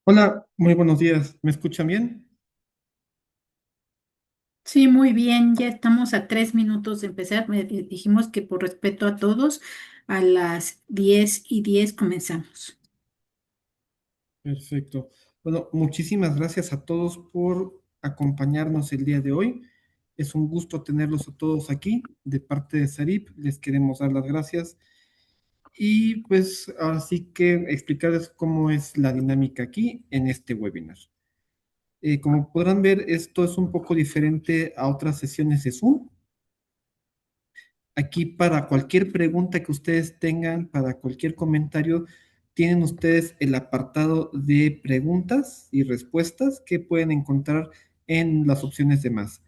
Hola, muy buenos días. ¿Me escuchan bien? Sí, muy bien, ya estamos a 3 minutos de empezar. Dijimos que por respeto a todos, a las 10:10 comenzamos. Perfecto. Bueno, muchísimas gracias a todos por acompañarnos el día de hoy. Es un gusto tenerlos a todos aquí. De parte de Sarip, les queremos dar las gracias. Y pues ahora sí que explicarles cómo es la dinámica aquí en este webinar. Como podrán ver, esto es un poco diferente a otras sesiones de Zoom. Aquí para cualquier pregunta que ustedes tengan, para cualquier comentario, tienen ustedes el apartado de preguntas y respuestas que pueden encontrar en las opciones de más.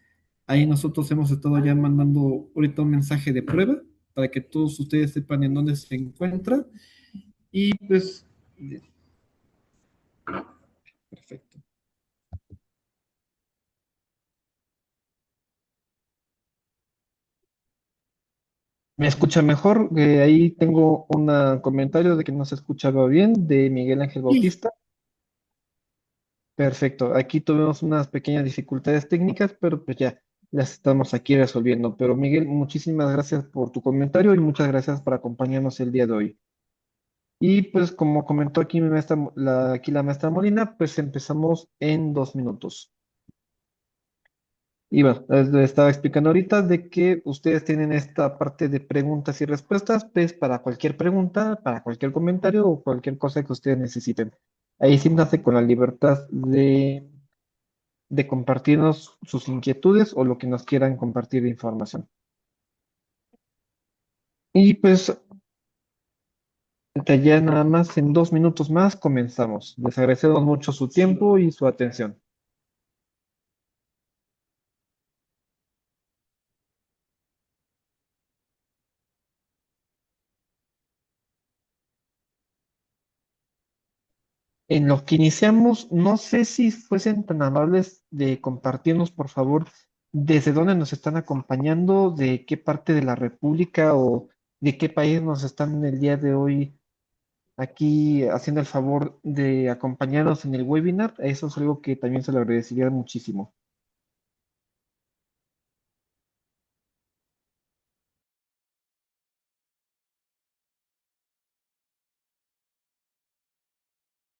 Ahí nosotros hemos estado ya mandando ahorita un mensaje de prueba para que todos ustedes sepan en dónde se encuentra. Y pues, perfecto. ¿Me escucha mejor? Ahí tengo un comentario de que no se escuchaba bien de Miguel Ángel Sí. Bautista. Perfecto, aquí tuvimos unas pequeñas dificultades técnicas, pero pues ya las estamos aquí resolviendo. Pero Miguel, muchísimas gracias por tu comentario y muchas gracias por acompañarnos el día de hoy. Y pues como comentó aquí mi maestra, aquí la maestra Molina, pues empezamos en 2 minutos. Y bueno, les estaba explicando ahorita de que ustedes tienen esta parte de preguntas y respuestas, pues para cualquier pregunta, para cualquier comentario o cualquier cosa que ustedes necesiten. Ahí sí nace con la libertad de compartirnos sus inquietudes o lo que nos quieran compartir de información. Y pues ya nada más en 2 minutos más comenzamos. Les agradecemos mucho su tiempo y su atención. En lo que iniciamos, no sé si fuesen tan amables de compartirnos, por favor, desde dónde nos están acompañando, de qué parte de la República o de qué país nos están el día de hoy aquí haciendo el favor de acompañarnos en el webinar. Eso es algo que también se lo agradecería muchísimo.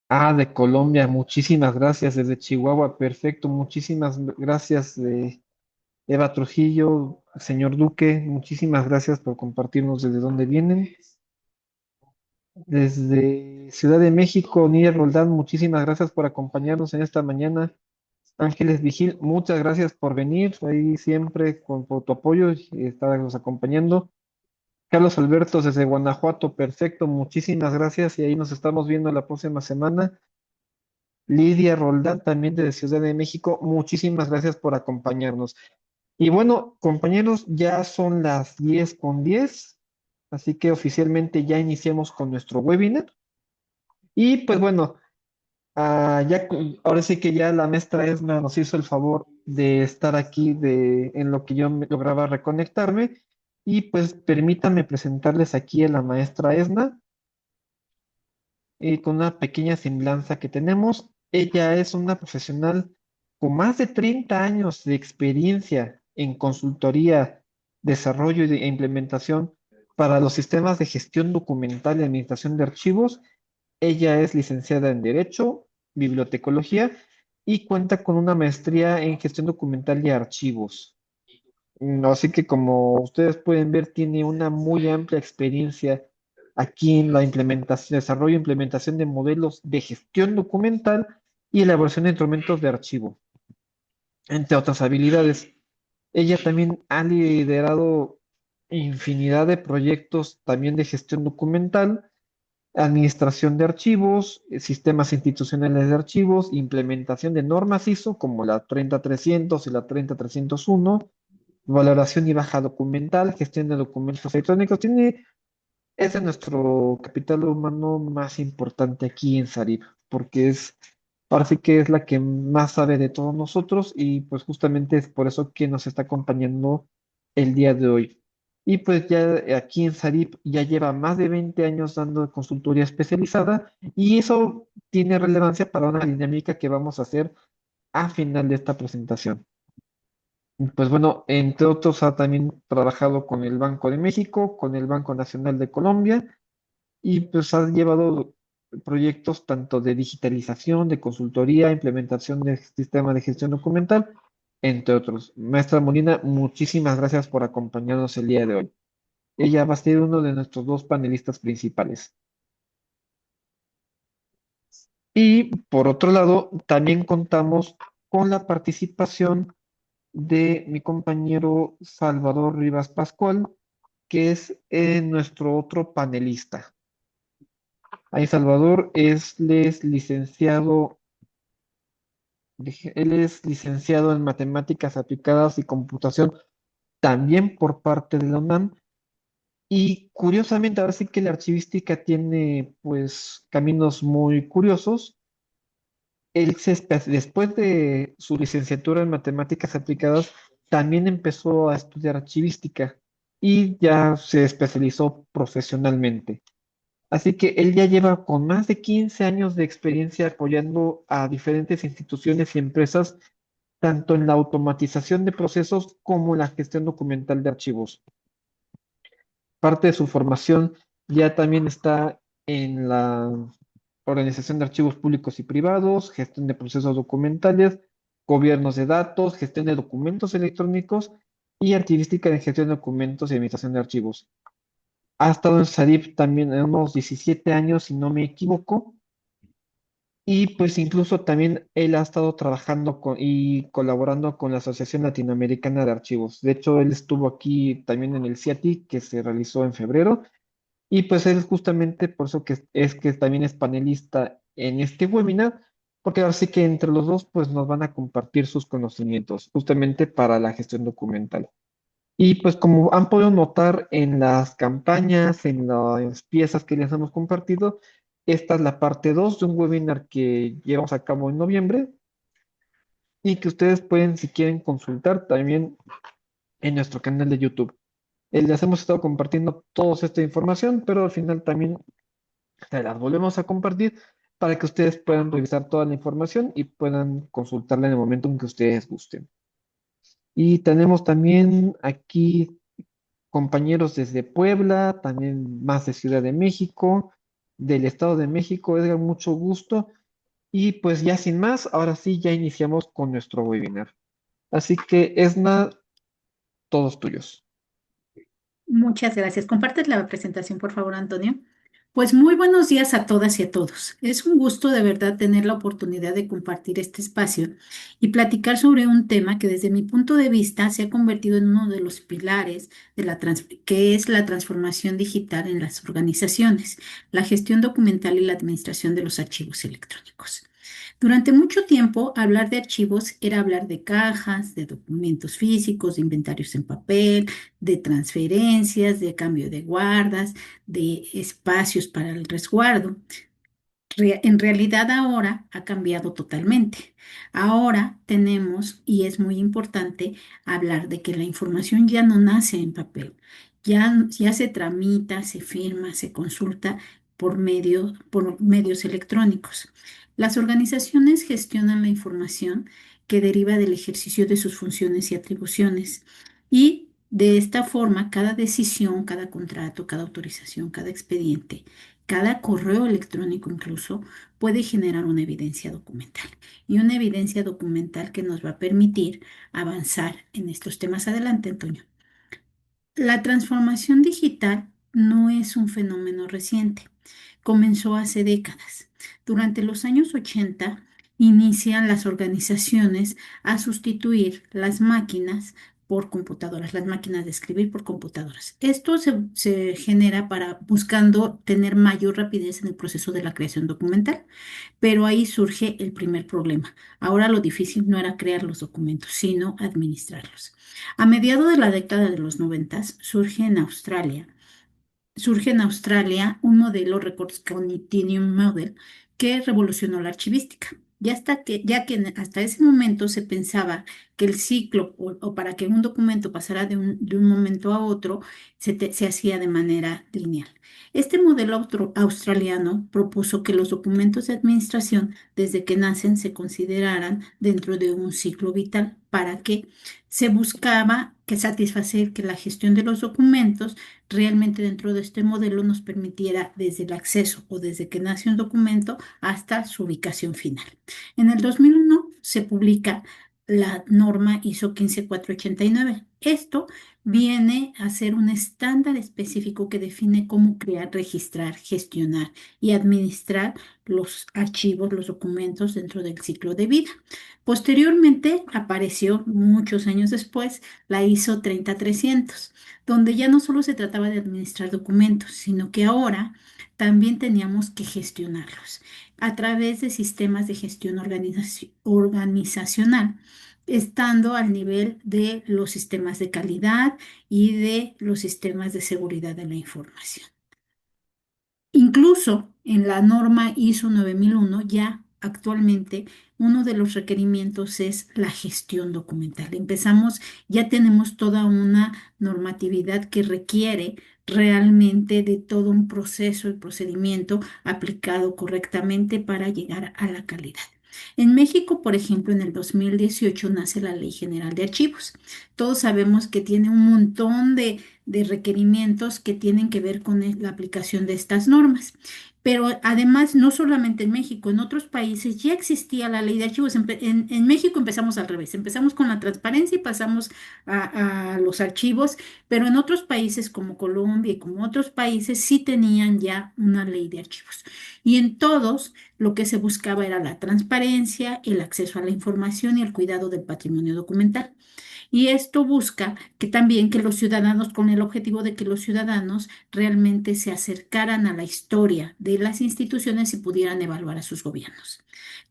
Ah, de Colombia, muchísimas gracias. Desde Chihuahua, perfecto. Muchísimas gracias, Eva Trujillo, señor Duque. Muchísimas gracias por compartirnos desde dónde vienen. Desde Ciudad de México, Nidia Roldán, muchísimas gracias por acompañarnos en esta mañana. Ángeles Vigil, muchas gracias por venir. Ahí siempre por tu apoyo y estarnos acompañando. Carlos Alberto desde Guanajuato, perfecto. Muchísimas gracias y ahí nos estamos viendo la próxima semana. Lidia Roldán, también de Ciudad de México, muchísimas gracias por acompañarnos. Y bueno, compañeros, ya son las 10:10, así que oficialmente ya iniciamos con nuestro webinar. Y pues bueno, ahora sí que ya la maestra Esma nos hizo el favor de estar aquí en lo que yo lograba reconectarme. Y pues permítanme presentarles aquí a la maestra Esma con una pequeña semblanza que tenemos. Ella es una profesional con más de 30 años de experiencia en consultoría, desarrollo e implementación para los sistemas de gestión documental y administración de archivos. Ella es licenciada en Derecho, Bibliotecología y cuenta con una maestría en gestión documental y archivos. Así que como ustedes pueden ver, tiene una muy amplia experiencia aquí en la implementación, desarrollo e implementación de modelos de gestión documental y elaboración de instrumentos de archivo, entre otras habilidades. Ella también ha liderado infinidad de proyectos también de gestión documental, administración de archivos, sistemas institucionales de archivos, implementación de normas ISO como la 30300 y la 30301, valoración y baja documental, gestión de documentos electrónicos. Es de nuestro capital humano más importante aquí en Sarib, porque ahora sí que es la que más sabe de todos nosotros y pues justamente es por eso que nos está acompañando el día de hoy. Y pues ya aquí en Sarip ya lleva más de 20 años dando consultoría especializada y eso tiene relevancia para una dinámica que vamos a hacer a final de esta presentación. Pues bueno, entre otros ha también trabajado con el Banco de México, con el Banco Nacional de Colombia y pues ha llevado proyectos tanto de digitalización, de consultoría, implementación de sistema de gestión documental, entre otros. Maestra Molina, muchísimas gracias por acompañarnos el día de hoy. Ella va a ser uno de nuestros dos panelistas principales. Y por otro lado, también contamos con la participación de mi compañero Salvador Rivas Pascual, que es nuestro otro panelista. Ahí Salvador es licenciado, él es licenciado en matemáticas aplicadas y computación también por parte de la UNAM. Y curiosamente, ahora sí que la archivística tiene pues caminos muy curiosos. Después de su licenciatura en matemáticas aplicadas, también empezó a estudiar archivística y ya se especializó profesionalmente. Así que él ya lleva con más de 15 años de experiencia apoyando a diferentes instituciones y empresas, tanto en la automatización de procesos como la gestión documental de archivos. Parte de su formación ya también está en la organización de archivos públicos y privados, gestión de procesos documentales, gobiernos de datos, gestión de documentos electrónicos y archivística de gestión de documentos y administración de archivos. Ha estado en SADIP también en unos 17 años, si no me equivoco, y pues incluso también él ha estado trabajando y colaborando con la Asociación Latinoamericana de Archivos. De hecho, él estuvo aquí también en el CIATI, que se realizó en febrero, y pues él justamente por eso que es que también es panelista en este webinar, porque ahora sí que entre los dos pues nos van a compartir sus conocimientos justamente para la gestión documental. Y pues como han podido notar en las campañas, en las piezas que les hemos compartido, esta es la parte 2 de un webinar que llevamos a cabo en noviembre y que ustedes pueden, si quieren, consultar también en nuestro canal de YouTube. Les hemos estado compartiendo toda esta información, pero al final también se las volvemos a compartir para que ustedes puedan revisar toda la información y puedan consultarla en el momento en que ustedes gusten. Y tenemos también aquí compañeros desde Puebla, también más de Ciudad de México, del Estado de México. Edgar, mucho gusto. Y pues ya sin más, ahora sí ya iniciamos con nuestro webinar. Así que, Esna, todos tuyos. Muchas gracias. ¿Compartes la presentación, por favor, Antonio? Pues muy buenos días a todas y a todos. Es un gusto de verdad tener la oportunidad de compartir este espacio y platicar sobre un tema que desde mi punto de vista se ha convertido en uno de los pilares de que es la transformación digital en las organizaciones, la gestión documental y la administración de los archivos electrónicos. Durante mucho tiempo, hablar de archivos era hablar de cajas, de documentos físicos, de inventarios en papel, de transferencias, de cambio de guardas, de espacios para el resguardo. En realidad ahora ha cambiado totalmente. Ahora tenemos, y es muy importante, hablar de que la información ya no nace en papel, ya se tramita, se firma, se consulta por medios electrónicos. Las organizaciones gestionan la información que deriva del ejercicio de sus funciones y atribuciones y de esta forma cada decisión, cada contrato, cada autorización, cada expediente, cada correo electrónico incluso puede generar una evidencia documental y una evidencia documental que nos va a permitir avanzar en estos temas. Adelante, Antonio. La transformación digital no es un fenómeno reciente, comenzó hace décadas. Durante los años 80 inician las organizaciones a sustituir las máquinas por computadoras, las máquinas de escribir por computadoras. Esto se genera para buscando tener mayor rapidez en el proceso de la creación documental, pero ahí surge el primer problema. Ahora lo difícil no era crear los documentos, sino administrarlos. A mediados de la década de los 90 surge en Australia un modelo Records Continuum Model que revolucionó la archivística. Ya que hasta ese momento se pensaba que el ciclo o para que un documento pasara de un momento a otro, se hacía de manera lineal. Este modelo australiano propuso que los documentos de administración, desde que nacen, se consideraran dentro de un ciclo vital para que se buscaba que satisfacer que la gestión de los documentos realmente dentro de este modelo nos permitiera desde el acceso o desde que nace un documento hasta su ubicación final. En el 2001 se publica la norma ISO 15489. Esto viene a ser un estándar específico que define cómo crear, registrar, gestionar y administrar los archivos, los documentos dentro del ciclo de vida. Posteriormente apareció, muchos años después, la ISO 30300, donde ya no solo se trataba de administrar documentos, sino que ahora también teníamos que gestionarlos a través de sistemas de gestión organizacional, estando al nivel de los sistemas de calidad y de los sistemas de seguridad de la información. Incluso en la norma ISO 9001 ya actualmente uno de los requerimientos es la gestión documental. Ya tenemos toda una normatividad que requiere realmente de todo un proceso y procedimiento aplicado correctamente para llegar a la calidad. En México, por ejemplo, en el 2018 nace la Ley General de Archivos. Todos sabemos que tiene un montón de requerimientos que tienen que ver con la aplicación de estas normas. Pero además, no solamente en México, en otros países ya existía la ley de archivos. En México empezamos al revés, empezamos con la transparencia y pasamos a los archivos, pero en otros países como Colombia y como otros países sí tenían ya una ley de archivos. Y en todos lo que se buscaba era la transparencia, el acceso a la información y el cuidado del patrimonio documental. Y esto busca que también que los ciudadanos, con el objetivo de que los ciudadanos realmente se acercaran a la historia de las instituciones y pudieran evaluar a sus gobiernos.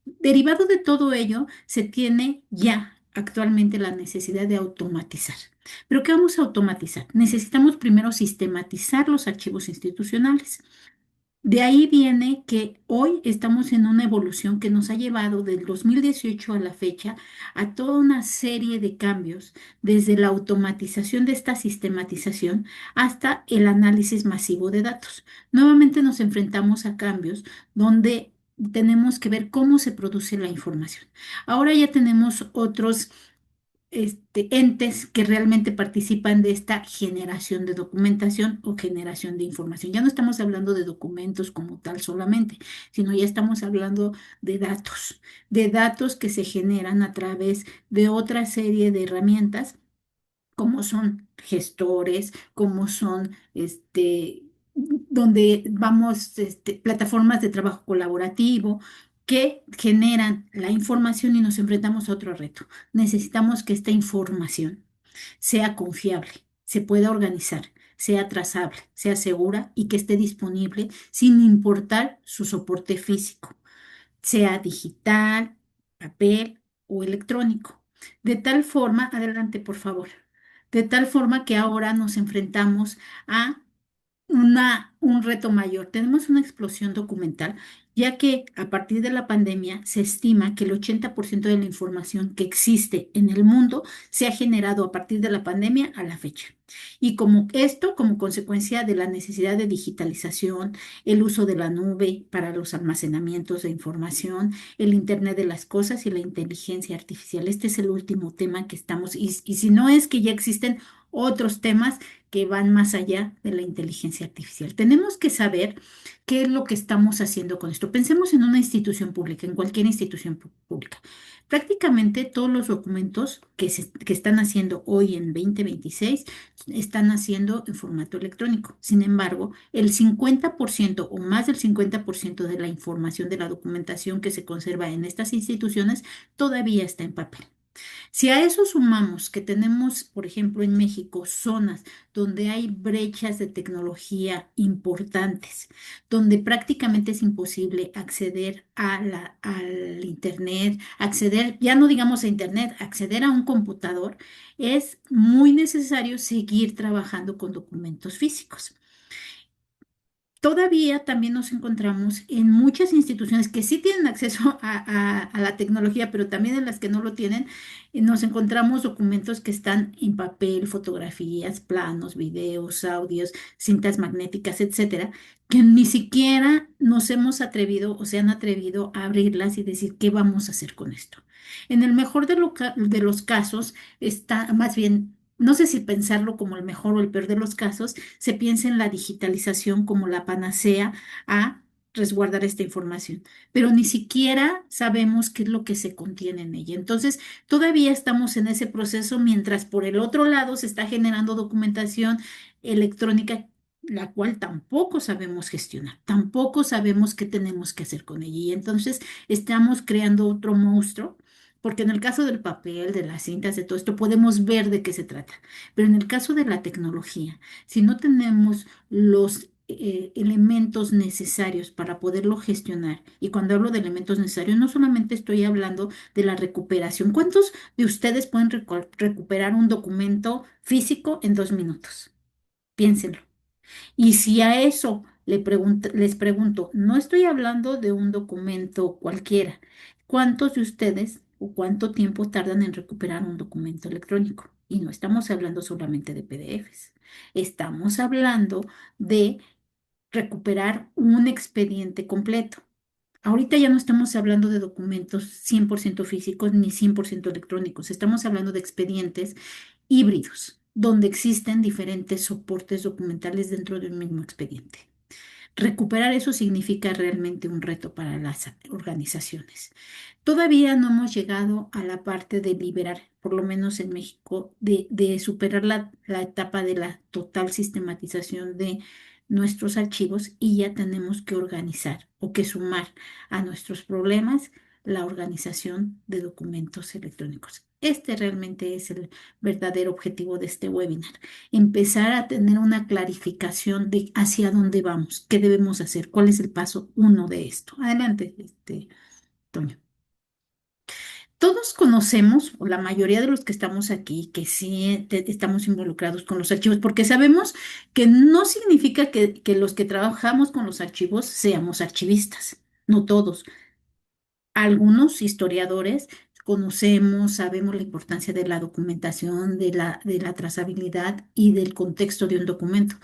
Derivado de todo ello, se tiene ya actualmente la necesidad de automatizar. ¿Pero qué vamos a automatizar? Necesitamos primero sistematizar los archivos institucionales. De ahí viene que hoy estamos en una evolución que nos ha llevado del 2018 a la fecha a toda una serie de cambios, desde la automatización de esta sistematización hasta el análisis masivo de datos. Nuevamente nos enfrentamos a cambios donde tenemos que ver cómo se produce la información. Ahora ya tenemos otros entes que realmente participan de esta generación de documentación o generación de información. Ya no estamos hablando de documentos como tal solamente, sino ya estamos hablando de datos que se generan a través de otra serie de herramientas como son gestores, como son donde vamos, plataformas de trabajo colaborativo que generan la información y nos enfrentamos a otro reto. Necesitamos que esta información sea confiable, se pueda organizar, sea trazable, sea segura y que esté disponible sin importar su soporte físico, sea digital, papel o electrónico. De tal forma, adelante, por favor. De tal forma que ahora nos enfrentamos a un reto mayor. Tenemos una explosión documental, ya que a partir de la pandemia se estima que el 80% de la información que existe en el mundo se ha generado a partir de la pandemia a la fecha. Y como esto, como consecuencia de la necesidad de digitalización, el uso de la nube para los almacenamientos de información, el Internet de las cosas y la inteligencia artificial. Este es el último tema que estamos, y si no es que ya existen otros temas que van más allá de la inteligencia artificial. Tenemos que saber qué es lo que estamos haciendo con esto. Pensemos en una institución pública, en cualquier institución pública. Prácticamente todos los documentos que están haciendo hoy en 2026 están haciendo en formato electrónico. Sin embargo, el 50% o más del 50% de la información de la documentación que se conserva en estas instituciones todavía está en papel. Si a eso sumamos que tenemos, por ejemplo, en México, zonas donde hay brechas de tecnología importantes, donde prácticamente es imposible acceder al Internet, acceder, ya no digamos a Internet, acceder a un computador, es muy necesario seguir trabajando con documentos físicos. Todavía también nos encontramos en muchas instituciones que sí tienen acceso a la tecnología, pero también en las que no lo tienen. Nos encontramos documentos que están en papel, fotografías, planos, videos, audios, cintas magnéticas, etcétera, que ni siquiera nos hemos atrevido o se han atrevido a abrirlas y decir qué vamos a hacer con esto. En el mejor de los casos está, más bien, no sé si pensarlo como el mejor o el peor de los casos, se piensa en la digitalización como la panacea a resguardar esta información, pero ni siquiera sabemos qué es lo que se contiene en ella. Entonces, todavía estamos en ese proceso mientras por el otro lado se está generando documentación electrónica, la cual tampoco sabemos gestionar, tampoco sabemos qué tenemos que hacer con ella. Y entonces estamos creando otro monstruo. Porque en el caso del papel, de las cintas, de todo esto, podemos ver de qué se trata. Pero en el caso de la tecnología, si no tenemos los elementos necesarios para poderlo gestionar, y cuando hablo de elementos necesarios, no solamente estoy hablando de la recuperación. ¿Cuántos de ustedes pueden recuperar un documento físico en 2 minutos? Piénsenlo. Y si a eso les pregunto, no estoy hablando de un documento cualquiera, ¿cuántos de ustedes o cuánto tiempo tardan en recuperar un documento electrónico? Y no estamos hablando solamente de PDFs, estamos hablando de recuperar un expediente completo. Ahorita ya no estamos hablando de documentos 100% físicos ni 100% electrónicos, estamos hablando de expedientes híbridos, donde existen diferentes soportes documentales dentro de un mismo expediente. Recuperar eso significa realmente un reto para las organizaciones. Todavía no hemos llegado a la parte de liberar, por lo menos en México, de superar la etapa de la total sistematización de nuestros archivos y ya tenemos que organizar o que sumar a nuestros problemas la organización de documentos electrónicos. Este realmente es el verdadero objetivo de este webinar, empezar a tener una clarificación de hacia dónde vamos, qué debemos hacer, cuál es el paso uno de esto. Adelante, Toño. Todos conocemos, o la mayoría de los que estamos aquí, que sí estamos involucrados con los archivos, porque sabemos que no significa que los que trabajamos con los archivos seamos archivistas, no todos. Algunos historiadores conocemos, sabemos la importancia de la documentación, de la trazabilidad y del contexto de un documento,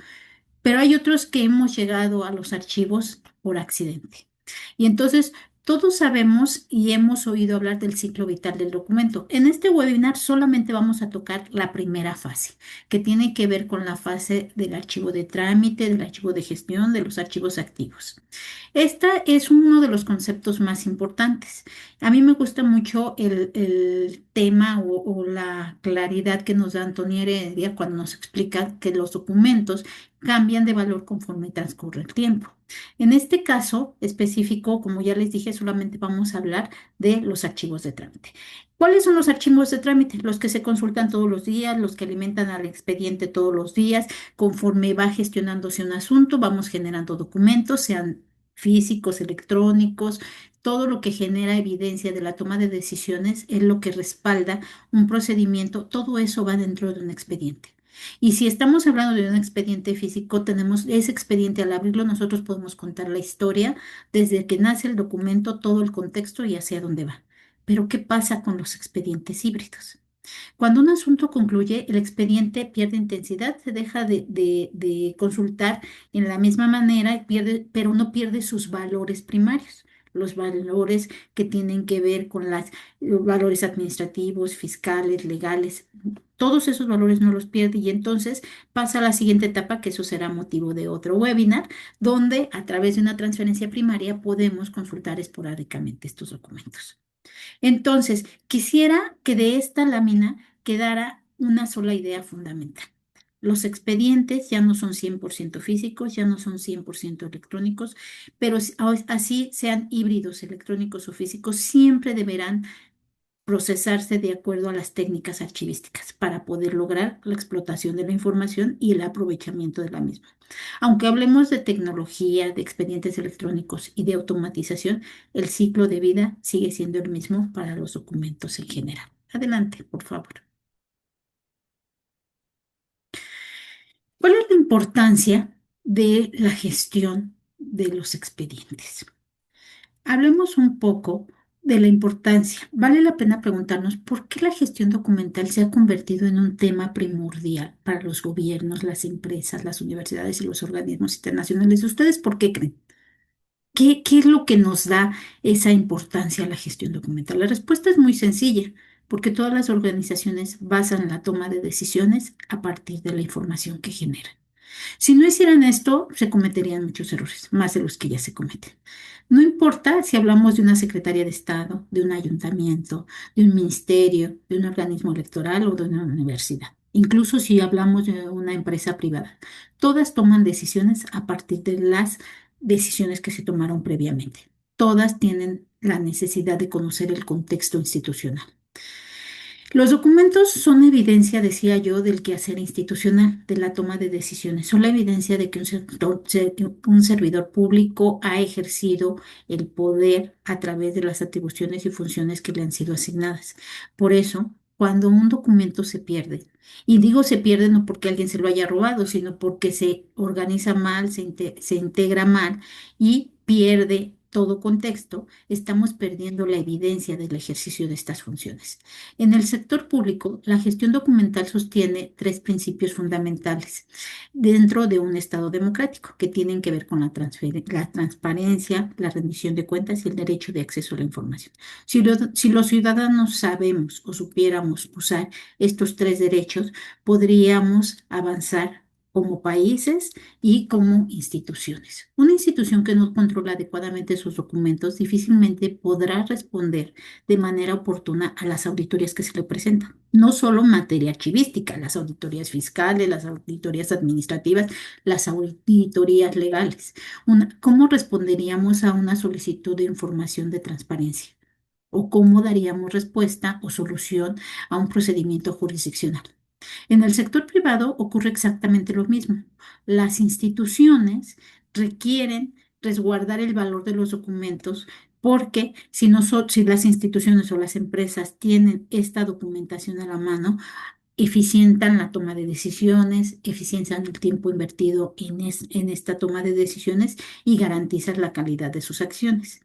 pero hay otros que hemos llegado a los archivos por accidente. Y entonces todos sabemos y hemos oído hablar del ciclo vital del documento. En este webinar solamente vamos a tocar la primera fase, que tiene que ver con la fase del archivo de trámite, del archivo de gestión, de los archivos activos. Esta es uno de los conceptos más importantes. A mí me gusta mucho el tema o la claridad que nos da Antonia Heredia cuando nos explica que los documentos cambian de valor conforme transcurre el tiempo. En este caso específico, como ya les dije, solamente vamos a hablar de los archivos de trámite. ¿Cuáles son los archivos de trámite? Los que se consultan todos los días, los que alimentan al expediente todos los días. Conforme va gestionándose un asunto, vamos generando documentos, sean físicos, electrónicos, todo lo que genera evidencia de la toma de decisiones es lo que respalda un procedimiento, todo eso va dentro de un expediente. Y si estamos hablando de un expediente físico, tenemos ese expediente, al abrirlo nosotros podemos contar la historia desde que nace el documento, todo el contexto y hacia dónde va. Pero ¿qué pasa con los expedientes híbridos? Cuando un asunto concluye, el expediente pierde intensidad, se deja de consultar en la misma manera, pero no pierde sus valores primarios, los valores que tienen que ver con los valores administrativos, fiscales, legales. Todos esos valores no los pierde y entonces pasa a la siguiente etapa, que eso será motivo de otro webinar, donde a través de una transferencia primaria podemos consultar esporádicamente estos documentos. Entonces, quisiera que de esta lámina quedara una sola idea fundamental. Los expedientes ya no son 100% físicos, ya no son 100% electrónicos, pero así sean híbridos electrónicos o físicos, siempre deberán procesarse de acuerdo a las técnicas archivísticas para poder lograr la explotación de la información y el aprovechamiento de la misma. Aunque hablemos de tecnología, de expedientes electrónicos y de automatización, el ciclo de vida sigue siendo el mismo para los documentos en general. Adelante, por favor. ¿Cuál es la importancia de la gestión de los expedientes. Hablemos un poco de la importancia. Vale la pena preguntarnos por qué la gestión documental se ha convertido en un tema primordial para los gobiernos, las empresas, las universidades y los organismos internacionales. ¿Ustedes por qué creen? ¿Qué es lo que nos da esa importancia a la gestión documental? La respuesta es muy sencilla, porque todas las organizaciones basan la toma de decisiones a partir de la información que generan. Si no hicieran esto, se cometerían muchos errores, más de los que ya se cometen. No importa si hablamos de una Secretaría de Estado, de un ayuntamiento, de un ministerio, de un organismo electoral o de una universidad. Incluso si hablamos de una empresa privada, todas toman decisiones a partir de las decisiones que se tomaron previamente. Todas tienen la necesidad de conocer el contexto institucional. Los documentos son evidencia, decía yo, del quehacer institucional, de la toma de decisiones. Son la evidencia de que un servidor público ha ejercido el poder a través de las atribuciones y funciones que le han sido asignadas. Por eso, cuando un documento se pierde, y digo se pierde no porque alguien se lo haya robado, sino porque se organiza mal, se integra mal y pierde todo contexto, estamos perdiendo la evidencia del ejercicio de estas funciones. En el sector público, la gestión documental sostiene tres principios fundamentales dentro de un Estado democrático que tienen que ver con la transparencia, la rendición de cuentas y el derecho de acceso a la información. Si los ciudadanos sabemos o supiéramos usar estos tres derechos, podríamos avanzar como países y como instituciones. Una institución que no controla adecuadamente sus documentos difícilmente podrá responder de manera oportuna a las auditorías que se le presentan. No solo en materia archivística, las auditorías fiscales, las auditorías administrativas, las auditorías legales. ¿Cómo responderíamos a una solicitud de información de transparencia? ¿O cómo daríamos respuesta o solución a un procedimiento jurisdiccional? En el sector privado ocurre exactamente lo mismo. Las instituciones requieren resguardar el valor de los documentos porque si las instituciones o las empresas tienen esta documentación a la mano, eficientan la toma de decisiones, eficientan el tiempo invertido en esta toma de decisiones y garantizan la calidad de sus acciones.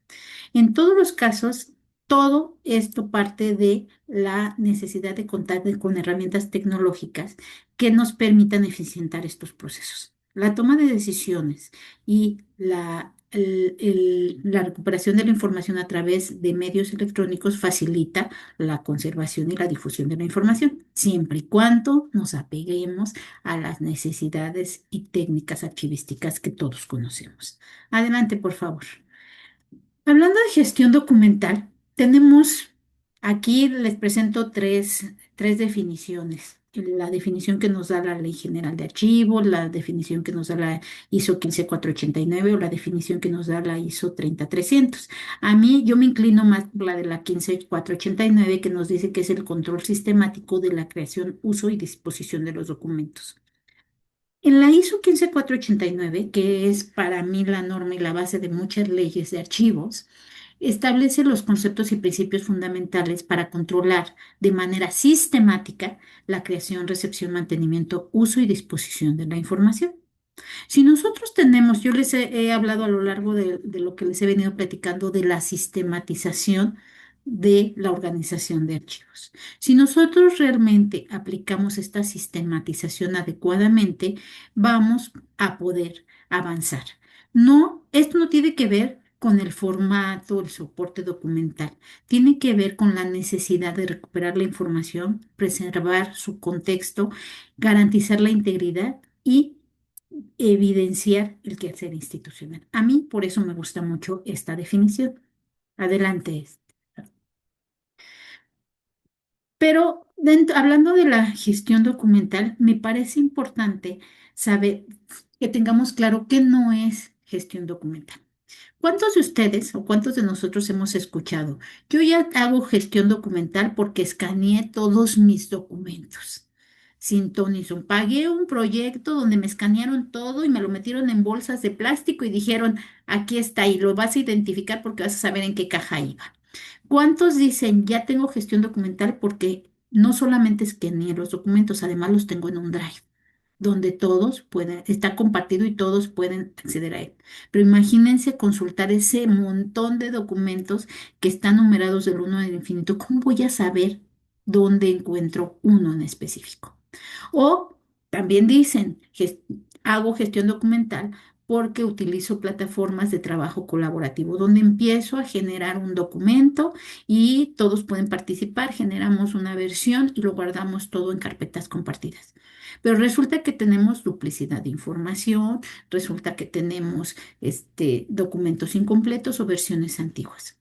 En todos los casos, todo esto parte de la necesidad de contar con herramientas tecnológicas que nos permitan eficientar estos procesos. La toma de decisiones y la recuperación de la información a través de medios electrónicos facilita la conservación y la difusión de la información, siempre y cuando nos apeguemos a las necesidades y técnicas archivísticas que todos conocemos. Adelante, por favor. Hablando de gestión documental, tenemos aquí, les presento tres definiciones. La definición que nos da la Ley General de Archivos, la definición que nos da la ISO 15489 o la definición que nos da la ISO 30300. A mí, yo me inclino más por la de la 15489 que nos dice que es el control sistemático de la creación, uso y disposición de los documentos. En la ISO 15489, que es para mí la norma y la base de muchas leyes de archivos, establece los conceptos y principios fundamentales para controlar de manera sistemática la creación, recepción, mantenimiento, uso y disposición de la información. Si nosotros tenemos, yo les he hablado a lo largo de lo que les he venido platicando de la sistematización de la organización de archivos. Si nosotros realmente aplicamos esta sistematización adecuadamente, vamos a poder avanzar. No, esto no tiene que ver con el formato, el soporte documental. Tiene que ver con la necesidad de recuperar la información, preservar su contexto, garantizar la integridad y evidenciar el quehacer institucional. A mí por eso me gusta mucho esta definición. Adelante. Pero hablando de la gestión documental, me parece importante saber que tengamos claro qué no es gestión documental. ¿Cuántos de ustedes o cuántos de nosotros hemos escuchado? Yo ya hago gestión documental porque escaneé todos mis documentos. Sin ton ni son. Pagué un proyecto donde me escanearon todo y me lo metieron en bolsas de plástico y dijeron, aquí está y lo vas a identificar porque vas a saber en qué caja iba. ¿Cuántos dicen, ya tengo gestión documental porque no solamente escaneé los documentos, además los tengo en un drive? donde todos pueden, está compartido y todos pueden acceder a él. Pero imagínense consultar ese montón de documentos que están numerados del uno al infinito. ¿Cómo voy a saber dónde encuentro uno en específico? O también dicen, hago gestión documental porque utilizo plataformas de trabajo colaborativo, donde empiezo a generar un documento y todos pueden participar, generamos una versión y lo guardamos todo en carpetas compartidas. Pero resulta que tenemos duplicidad de información, resulta que tenemos documentos incompletos o versiones antiguas.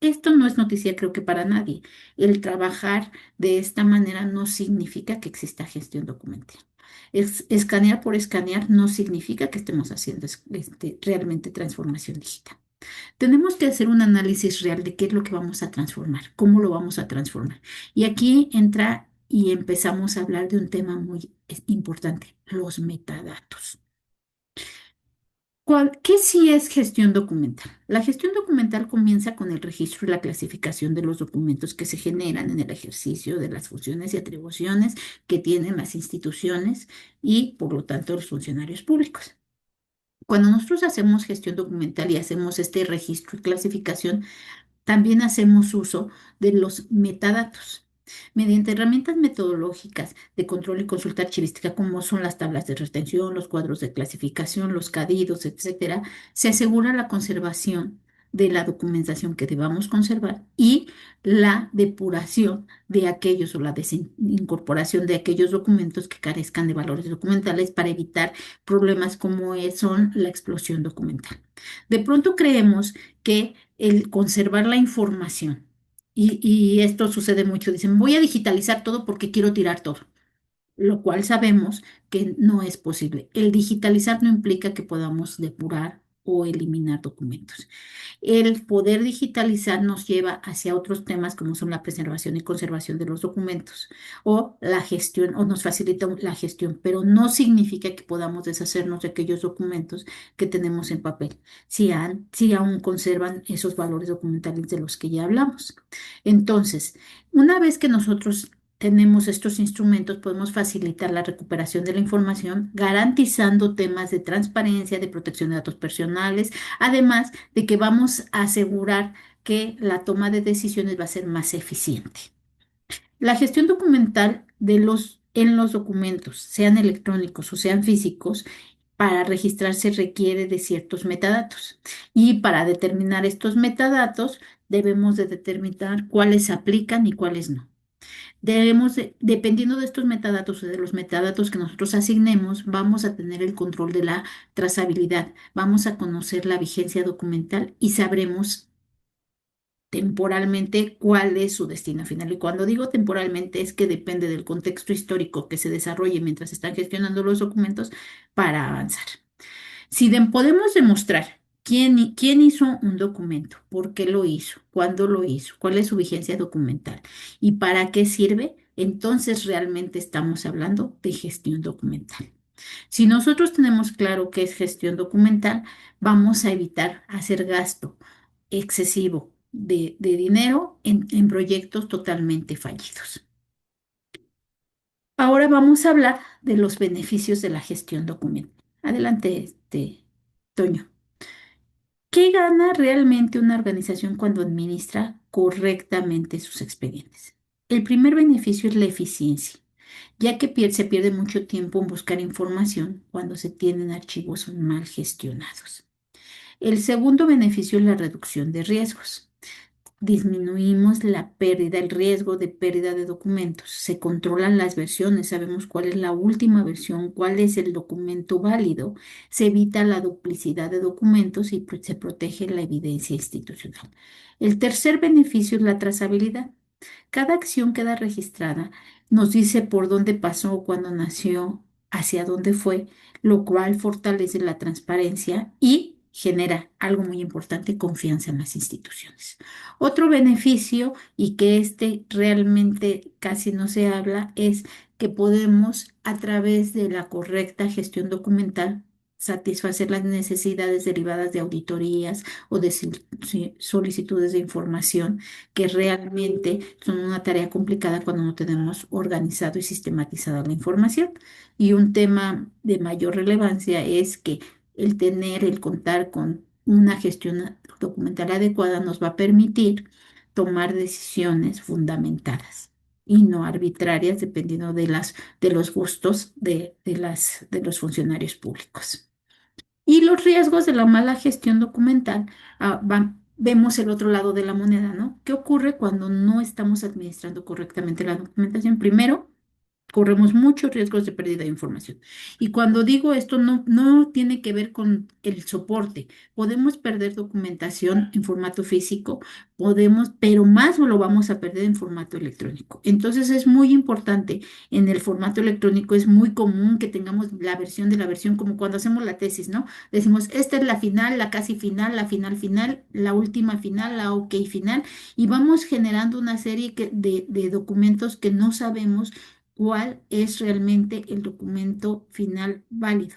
Esto no es noticia, creo que para nadie. El trabajar de esta manera no significa que exista gestión documental. Escanear por escanear no significa que estemos haciendo realmente transformación digital. Tenemos que hacer un análisis real de qué es lo que vamos a transformar, cómo lo vamos a transformar. Y aquí entra y empezamos a hablar de un tema muy importante, los metadatos. ¿Qué sí es gestión documental? La gestión documental comienza con el registro y la clasificación de los documentos que se generan en el ejercicio de las funciones y atribuciones que tienen las instituciones y, por lo tanto, los funcionarios públicos. Cuando nosotros hacemos gestión documental y hacemos este registro y clasificación, también hacemos uso de los metadatos. Mediante herramientas metodológicas de control y consulta archivística, como son las tablas de retención, los cuadros de clasificación, los CADIDos, etcétera, se asegura la conservación de la documentación que debamos conservar y la depuración de aquellos o la desincorporación de aquellos documentos que carezcan de valores documentales para evitar problemas como son la explosión documental. De pronto creemos que el conservar la información, y esto sucede mucho, dicen, voy a digitalizar todo porque quiero tirar todo, lo cual sabemos que no es posible. El digitalizar no implica que podamos depurar o eliminar documentos. El poder digitalizar nos lleva hacia otros temas como son la preservación y conservación de los documentos o la gestión, o nos facilita la gestión, pero no significa que podamos deshacernos de aquellos documentos que tenemos en papel, si aún conservan esos valores documentales de los que ya hablamos. Entonces, una vez que nosotros tenemos estos instrumentos, podemos facilitar la recuperación de la información, garantizando temas de transparencia, de protección de datos personales, además de que vamos a asegurar que la toma de decisiones va a ser más eficiente. La gestión documental en los documentos, sean electrónicos o sean físicos, para registrarse requiere de ciertos metadatos. Y para determinar estos metadatos, debemos de determinar cuáles se aplican y cuáles no. Dependiendo de estos metadatos o de los metadatos que nosotros asignemos, vamos a tener el control de la trazabilidad, vamos a conocer la vigencia documental y sabremos temporalmente cuál es su destino final. Y cuando digo temporalmente es que depende del contexto histórico que se desarrolle mientras están gestionando los documentos para avanzar. Si podemos demostrar quién hizo un documento, por qué lo hizo, cuándo lo hizo, cuál es su vigencia documental y para qué sirve, entonces realmente estamos hablando de gestión documental. Si nosotros tenemos claro qué es gestión documental, vamos a evitar hacer gasto excesivo de dinero en proyectos totalmente fallidos. Ahora vamos a hablar de los beneficios de la gestión documental. Adelante, Toño. ¿Qué gana realmente una organización cuando administra correctamente sus expedientes? El primer beneficio es la eficiencia, ya que se pierde mucho tiempo en buscar información cuando se tienen archivos mal gestionados. El segundo beneficio es la reducción de riesgos. Disminuimos la pérdida, el riesgo de pérdida de documentos. Se controlan las versiones, sabemos cuál es la última versión, cuál es el documento válido. Se evita la duplicidad de documentos y se protege la evidencia institucional. El tercer beneficio es la trazabilidad. Cada acción queda registrada, nos dice por dónde pasó, cuándo nació, hacia dónde fue, lo cual fortalece la transparencia y genera algo muy importante, confianza en las instituciones. Otro beneficio, y que realmente casi no se habla, es que podemos, a través de la correcta gestión documental, satisfacer las necesidades derivadas de auditorías o de solicitudes de información que realmente son una tarea complicada cuando no tenemos organizado y sistematizada la información. Y un tema de mayor relevancia es que el contar con una gestión documental adecuada nos va a permitir tomar decisiones fundamentadas y no arbitrarias dependiendo de los gustos de los funcionarios públicos. Y los riesgos de la mala gestión documental, vemos el otro lado de la moneda, ¿no? ¿Qué ocurre cuando no estamos administrando correctamente la documentación? Primero, corremos muchos riesgos de pérdida de información. Y cuando digo esto, no tiene que ver con el soporte. Podemos perder documentación en formato físico, pero más lo vamos a perder en formato electrónico. Entonces es muy importante. En el formato electrónico es muy común que tengamos la versión de la versión, como cuando hacemos la tesis, ¿no? Decimos, esta es la final, la casi final, la final final, la última final, la ok final, y vamos generando una serie de documentos que no sabemos cuál es realmente el documento final válido.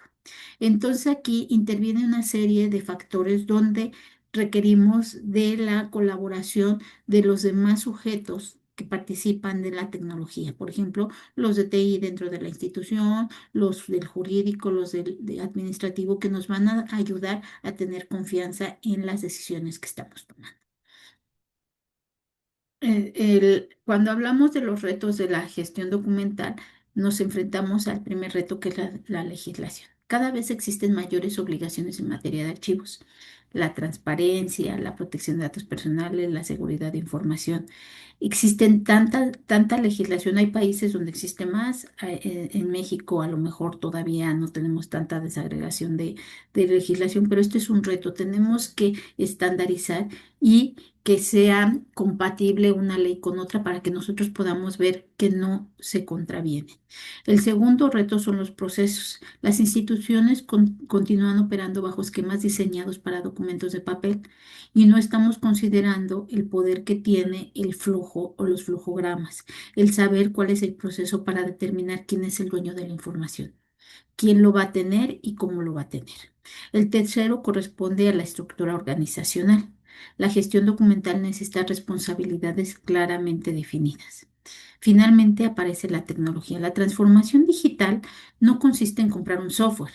Entonces aquí interviene una serie de factores donde requerimos de la colaboración de los demás sujetos que participan de la tecnología. Por ejemplo, los de TI dentro de la institución, los del jurídico, los del administrativo, que nos van a ayudar a tener confianza en las decisiones que estamos tomando. Cuando hablamos de los retos de la gestión documental, nos enfrentamos al primer reto, que es la legislación. Cada vez existen mayores obligaciones en materia de archivos. La transparencia, la protección de datos personales, la seguridad de información. Existen tanta legislación. Hay países donde existe más. En México a lo mejor todavía no tenemos tanta desagregación de legislación, pero este es un reto. Tenemos que estandarizar y que sea compatible una ley con otra para que nosotros podamos ver que no se contraviene. El segundo reto son los procesos. Las instituciones continúan operando bajo esquemas diseñados para documentos de papel y no estamos considerando el poder que tiene el flujo o los flujogramas, el saber cuál es el proceso para determinar quién es el dueño de la información, quién lo va a tener y cómo lo va a tener. El tercero corresponde a la estructura organizacional. La gestión documental necesita responsabilidades claramente definidas. Finalmente aparece la tecnología. La transformación digital no consiste en comprar un software,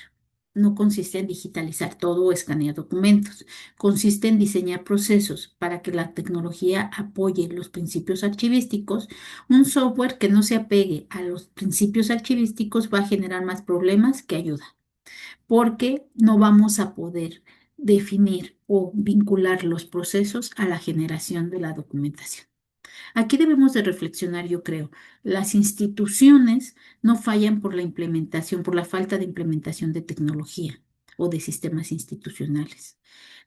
no consiste en digitalizar todo o escanear documentos, consiste en diseñar procesos para que la tecnología apoye los principios archivísticos. Un software que no se apegue a los principios archivísticos va a generar más problemas que ayuda, porque no vamos a poder definir o vincular los procesos a la generación de la documentación. Aquí debemos de reflexionar, yo creo. Las instituciones no fallan por la implementación, por la falta de implementación de tecnología o de sistemas institucionales.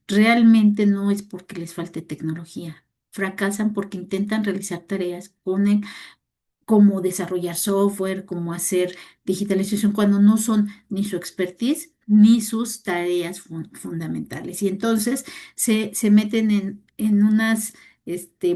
Realmente no es porque les falte tecnología. Fracasan porque intentan realizar tareas con como desarrollar software, como hacer digitalización, cuando no son ni su expertise ni sus tareas fundamentales. Y entonces se meten en unas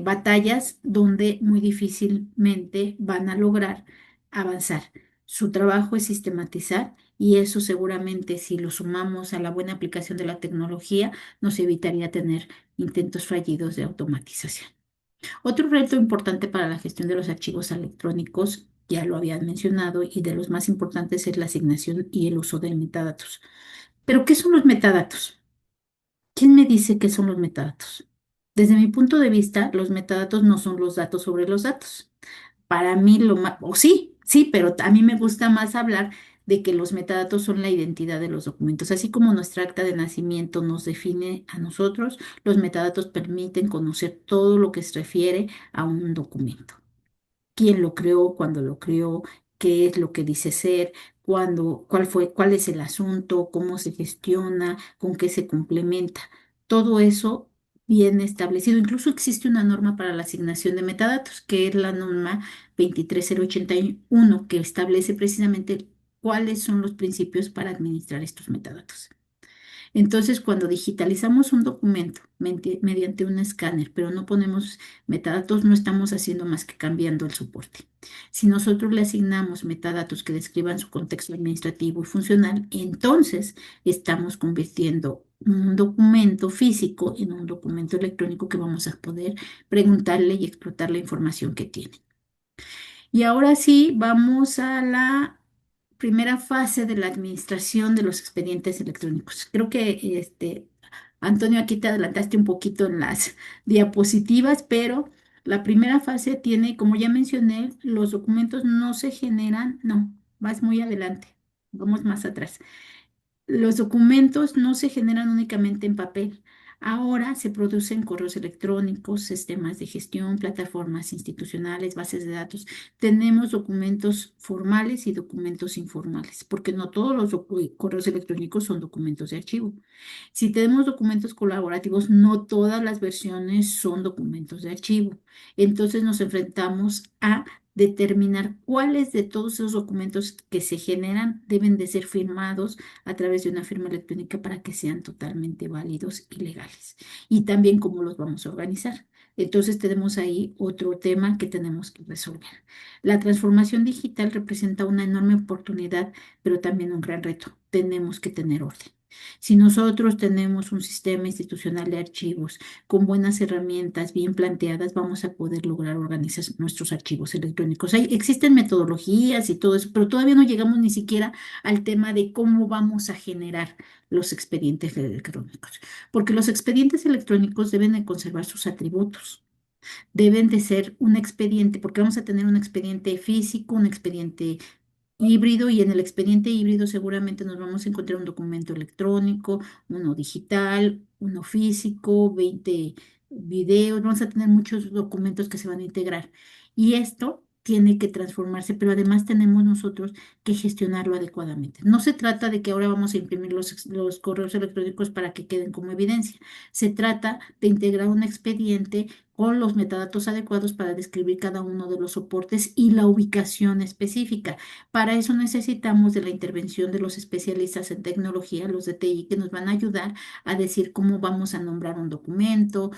batallas donde muy difícilmente van a lograr avanzar. Su trabajo es sistematizar, y eso seguramente, si lo sumamos a la buena aplicación de la tecnología, nos evitaría tener intentos fallidos de automatización. Otro reto importante para la gestión de los archivos electrónicos, ya lo habían mencionado, y de los más importantes es la asignación y el uso de metadatos. ¿Pero qué son los metadatos? ¿Quién me dice qué son los metadatos? Desde mi punto de vista, los metadatos no son los datos sobre los datos. Para mí lo más, o sí, sí, pero a mí me gusta más hablar de que los metadatos son la identidad de los documentos. Así como nuestra acta de nacimiento nos define a nosotros, los metadatos permiten conocer todo lo que se refiere a un documento: quién lo creó, cuándo lo creó, qué es lo que dice ser, cuál es el asunto, cómo se gestiona, con qué se complementa. Todo eso bien establecido. Incluso existe una norma para la asignación de metadatos, que es la norma 23081, que establece precisamente cuáles son los principios para administrar estos metadatos. Entonces, cuando digitalizamos un documento mediante un escáner, pero no ponemos metadatos, no estamos haciendo más que cambiando el soporte. Si nosotros le asignamos metadatos que describan su contexto administrativo y funcional, entonces estamos convirtiendo un documento físico en un documento electrónico que vamos a poder preguntarle y explotar la información que tiene. Y ahora sí, vamos a la primera fase de la administración de los expedientes electrónicos. Creo que Antonio, aquí te adelantaste un poquito en las diapositivas, pero la primera fase tiene, como ya mencioné, los documentos no se generan, no, vas muy adelante, vamos más atrás. Los documentos no se generan únicamente en papel. Ahora se producen correos electrónicos, sistemas de gestión, plataformas institucionales, bases de datos. Tenemos documentos formales y documentos informales, porque no todos los correos electrónicos son documentos de archivo. Si tenemos documentos colaborativos, no todas las versiones son documentos de archivo. Entonces nos enfrentamos a determinar cuáles de todos esos documentos que se generan deben de ser firmados a través de una firma electrónica para que sean totalmente válidos y legales. Y también cómo los vamos a organizar. Entonces tenemos ahí otro tema que tenemos que resolver. La transformación digital representa una enorme oportunidad, pero también un gran reto. Tenemos que tener orden. Si nosotros tenemos un sistema institucional de archivos con buenas herramientas bien planteadas, vamos a poder lograr organizar nuestros archivos electrónicos. Existen metodologías y todo eso, pero todavía no llegamos ni siquiera al tema de cómo vamos a generar los expedientes electrónicos, porque los expedientes electrónicos deben de conservar sus atributos. Deben de ser un expediente, porque vamos a tener un expediente físico, un expediente híbrido, y en el expediente híbrido seguramente nos vamos a encontrar un documento electrónico, uno digital, uno físico, 20 videos, vamos a tener muchos documentos que se van a integrar. Y esto tiene que transformarse, pero además tenemos nosotros que gestionarlo adecuadamente. No se trata de que ahora vamos a imprimir los correos electrónicos para que queden como evidencia. Se trata de integrar un expediente con los metadatos adecuados para describir cada uno de los soportes y la ubicación específica. Para eso necesitamos de la intervención de los especialistas en tecnología, los de TI, que nos van a ayudar a decir cómo vamos a nombrar un documento,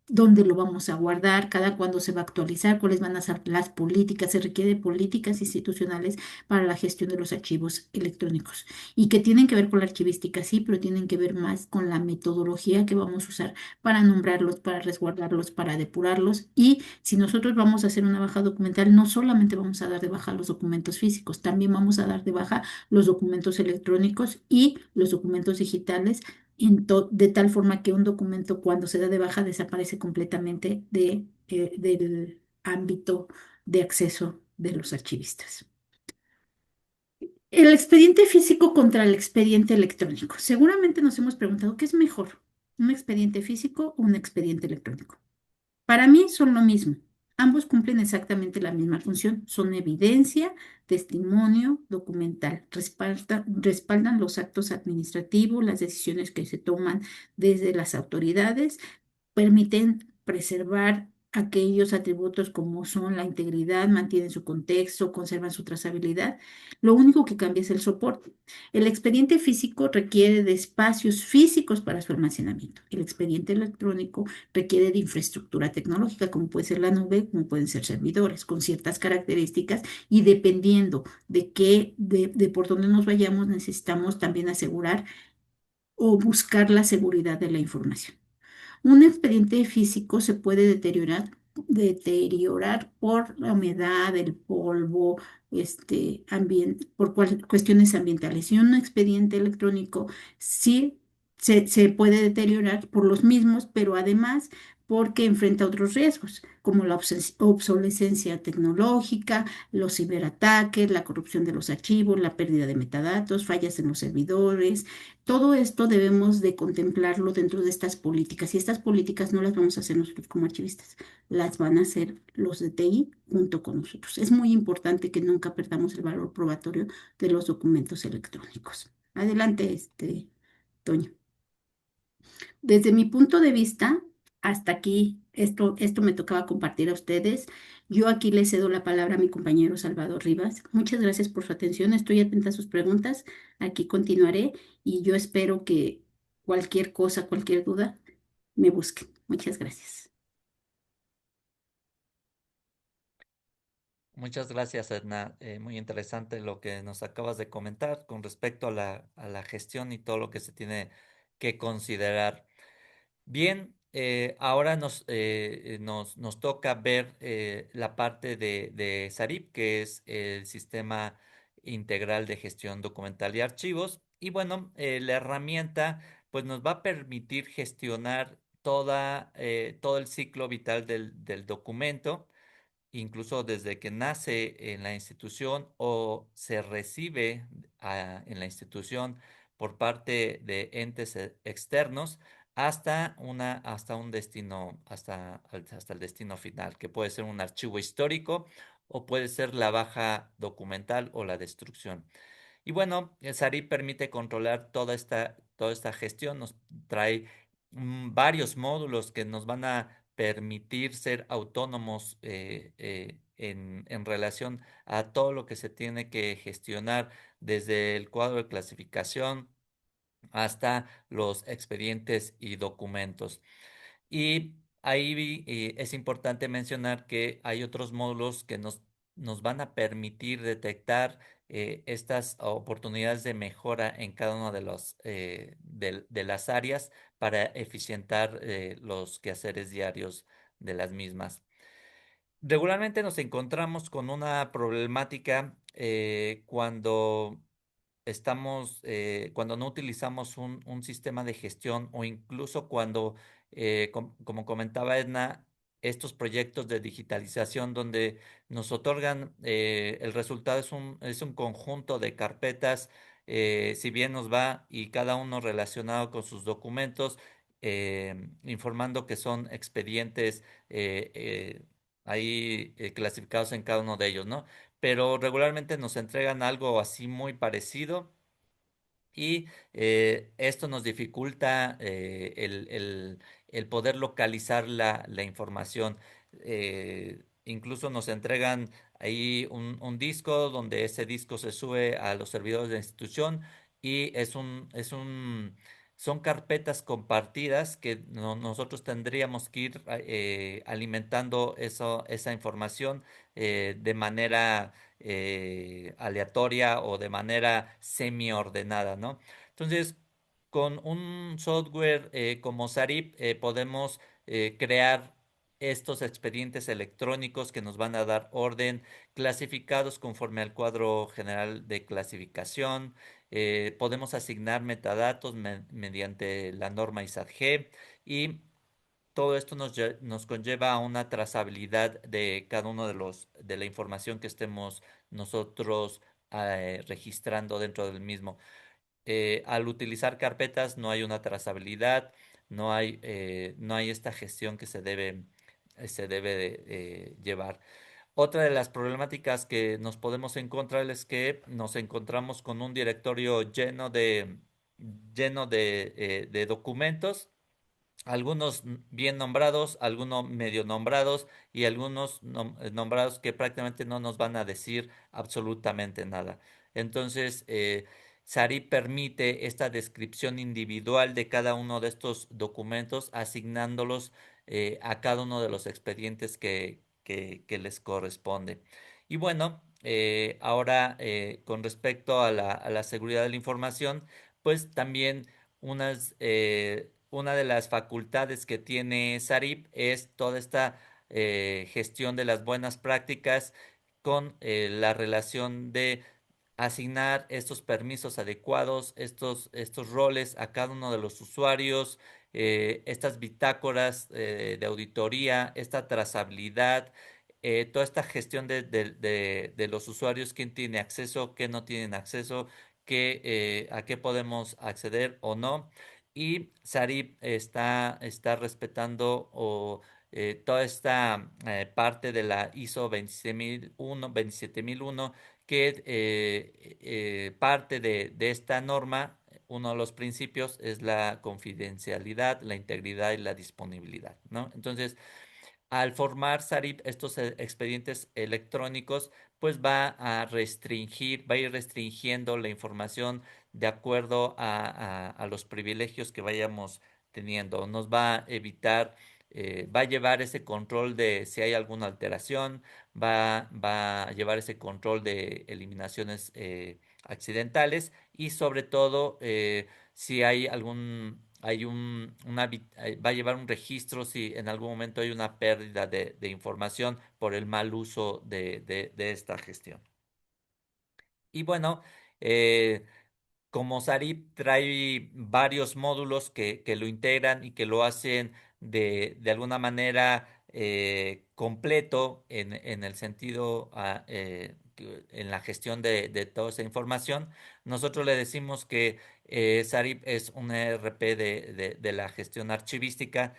dónde lo vamos a guardar, cada cuándo se va a actualizar, cuáles van a ser las políticas. Se requiere políticas institucionales para la gestión de los archivos electrónicos y que tienen que ver con la archivística, sí, pero tienen que ver más con la metodología que vamos a usar para nombrarlos, para resguardarlos, para depurarlos. Y si nosotros vamos a hacer una baja documental, no solamente vamos a dar de baja los documentos físicos, también vamos a dar de baja los documentos electrónicos y los documentos digitales, de tal forma que un documento cuando se da de baja desaparece completamente del ámbito de acceso de los archivistas. El expediente físico contra el expediente electrónico. Seguramente nos hemos preguntado, ¿qué es mejor? ¿Un expediente físico o un expediente electrónico? Para mí son lo mismo. Ambos cumplen exactamente la misma función. Son evidencia, testimonio, documental. Respaldan los actos administrativos, las decisiones que se toman desde las autoridades, permiten preservar aquellos atributos como son la integridad, mantienen su contexto, conservan su trazabilidad. Lo único que cambia es el soporte. El expediente físico requiere de espacios físicos para su almacenamiento. El expediente electrónico requiere de infraestructura tecnológica, como puede ser la nube, como pueden ser servidores, con ciertas características, y dependiendo de por dónde nos vayamos, necesitamos también asegurar o buscar la seguridad de la información. Un expediente físico se puede deteriorar por la humedad, el polvo, por cuestiones ambientales. Y un expediente electrónico sí se puede deteriorar por los mismos, pero además porque enfrenta otros riesgos, como la obsolescencia tecnológica, los ciberataques, la corrupción de los archivos, la pérdida de metadatos, fallas en los servidores. Todo esto debemos de contemplarlo dentro de estas políticas, y estas políticas no las vamos a hacer nosotros como archivistas, las van a hacer los de TI junto con nosotros. Es muy importante que nunca perdamos el valor probatorio de los documentos electrónicos. Adelante, Toño. Desde mi punto de vista, hasta aquí, esto me tocaba compartir a ustedes. Yo aquí le cedo la palabra a mi compañero Salvador Rivas. Muchas gracias por su atención. Estoy atenta a sus preguntas. Aquí continuaré y yo espero que cualquier cosa, cualquier duda, me busquen. Muchas gracias. Muchas gracias, Edna. Muy interesante lo que nos acabas de comentar con respecto a a la gestión y todo lo que se tiene que considerar. Bien, ahora nos toca ver la parte de SARIP, que es el Sistema Integral de Gestión Documental y Archivos. Y bueno, la herramienta pues nos va a permitir gestionar todo el ciclo vital del documento, incluso desde que nace en la institución o se recibe en la institución por parte de entes externos hasta un destino, hasta el destino final, que puede ser un archivo histórico o puede ser la baja documental o la destrucción. Y bueno, el SARI permite controlar toda esta gestión, nos trae varios módulos que nos van a permitir ser autónomos en relación a todo lo que se tiene que gestionar desde el cuadro de clasificación hasta los expedientes y documentos. Y es importante mencionar que hay otros módulos que nos van a permitir detectar estas oportunidades de mejora en cada una de las áreas para eficientar los quehaceres diarios de las mismas. Regularmente nos encontramos con una problemática cuando no utilizamos un sistema de gestión o incluso cuando, como comentaba Edna, estos proyectos de digitalización donde nos otorgan, el resultado es un conjunto de carpetas, si bien nos va y cada uno relacionado con sus documentos, informando que son expedientes ahí clasificados en cada uno de ellos, ¿no? Pero regularmente nos entregan algo así muy parecido y esto nos dificulta el poder localizar la información. Incluso nos entregan ahí un disco donde ese disco se sube a los servidores de la institución y son carpetas compartidas que nosotros tendríamos que ir alimentando esa información de manera aleatoria o de manera semi-ordenada, ¿no? Entonces, con un software como Sarip podemos crear estos expedientes electrónicos que nos van a dar orden, clasificados conforme al cuadro general de clasificación. Podemos asignar metadatos mediante la norma ISAT-G y todo esto nos conlleva a una trazabilidad de cada uno de la información que estemos nosotros registrando dentro del mismo. Al utilizar carpetas no hay una trazabilidad, no hay esta gestión que se debe llevar. Otra de las problemáticas que nos podemos encontrar es que nos encontramos con un directorio lleno de documentos, algunos bien nombrados, algunos medio nombrados y algunos nombrados que prácticamente no nos van a decir absolutamente nada. Entonces, SARI permite esta descripción individual de cada uno de estos documentos, asignándolos a cada uno de los expedientes que les corresponde. Y bueno, ahora con respecto a a la seguridad de la información, pues también una de las facultades que tiene SARIP es toda esta gestión de las buenas prácticas con la relación de asignar estos permisos adecuados, estos roles a cada uno de los usuarios, estas bitácoras de auditoría, esta trazabilidad, toda esta gestión de los usuarios, quién tiene acceso, qué no tienen acceso, a qué podemos acceder o no. Y Sarip está respetando toda esta parte de la ISO 27001 que parte de esta norma uno de los principios es la confidencialidad, la integridad y la disponibilidad, ¿no? Entonces, al formar Sarip estos expedientes electrónicos, pues va a ir restringiendo la información de acuerdo a los privilegios que vayamos teniendo. Nos va a evitar, va a llevar ese control de si hay alguna alteración, va a llevar ese control de eliminaciones accidentales y sobre todo si hay va a llevar un registro si en algún momento hay una pérdida de información por el mal uso de esta gestión. Y bueno, eh, como Sarip trae varios módulos que lo integran y que lo hacen de alguna manera completo en el sentido, en la gestión de toda esa información, nosotros le decimos que Sarip es un ERP de la gestión archivística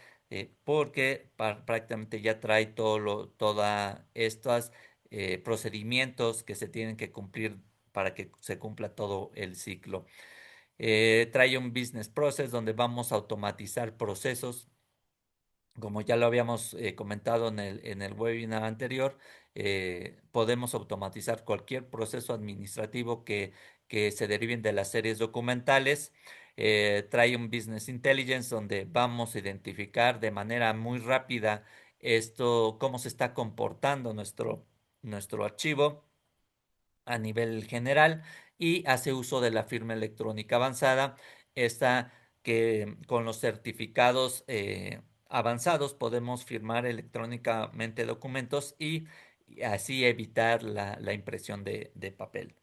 porque prácticamente ya trae toda estos procedimientos que se tienen que cumplir para que se cumpla todo el ciclo. Trae un business process donde vamos a automatizar procesos. Como ya lo habíamos comentado en el webinar anterior, podemos automatizar cualquier proceso administrativo que se deriven de las series documentales. Trae un business intelligence donde vamos a identificar de manera muy rápida cómo se está comportando nuestro archivo a nivel general y hace uso de la firma electrónica avanzada, esta que con los certificados avanzados podemos firmar electrónicamente documentos y así evitar la impresión de papel.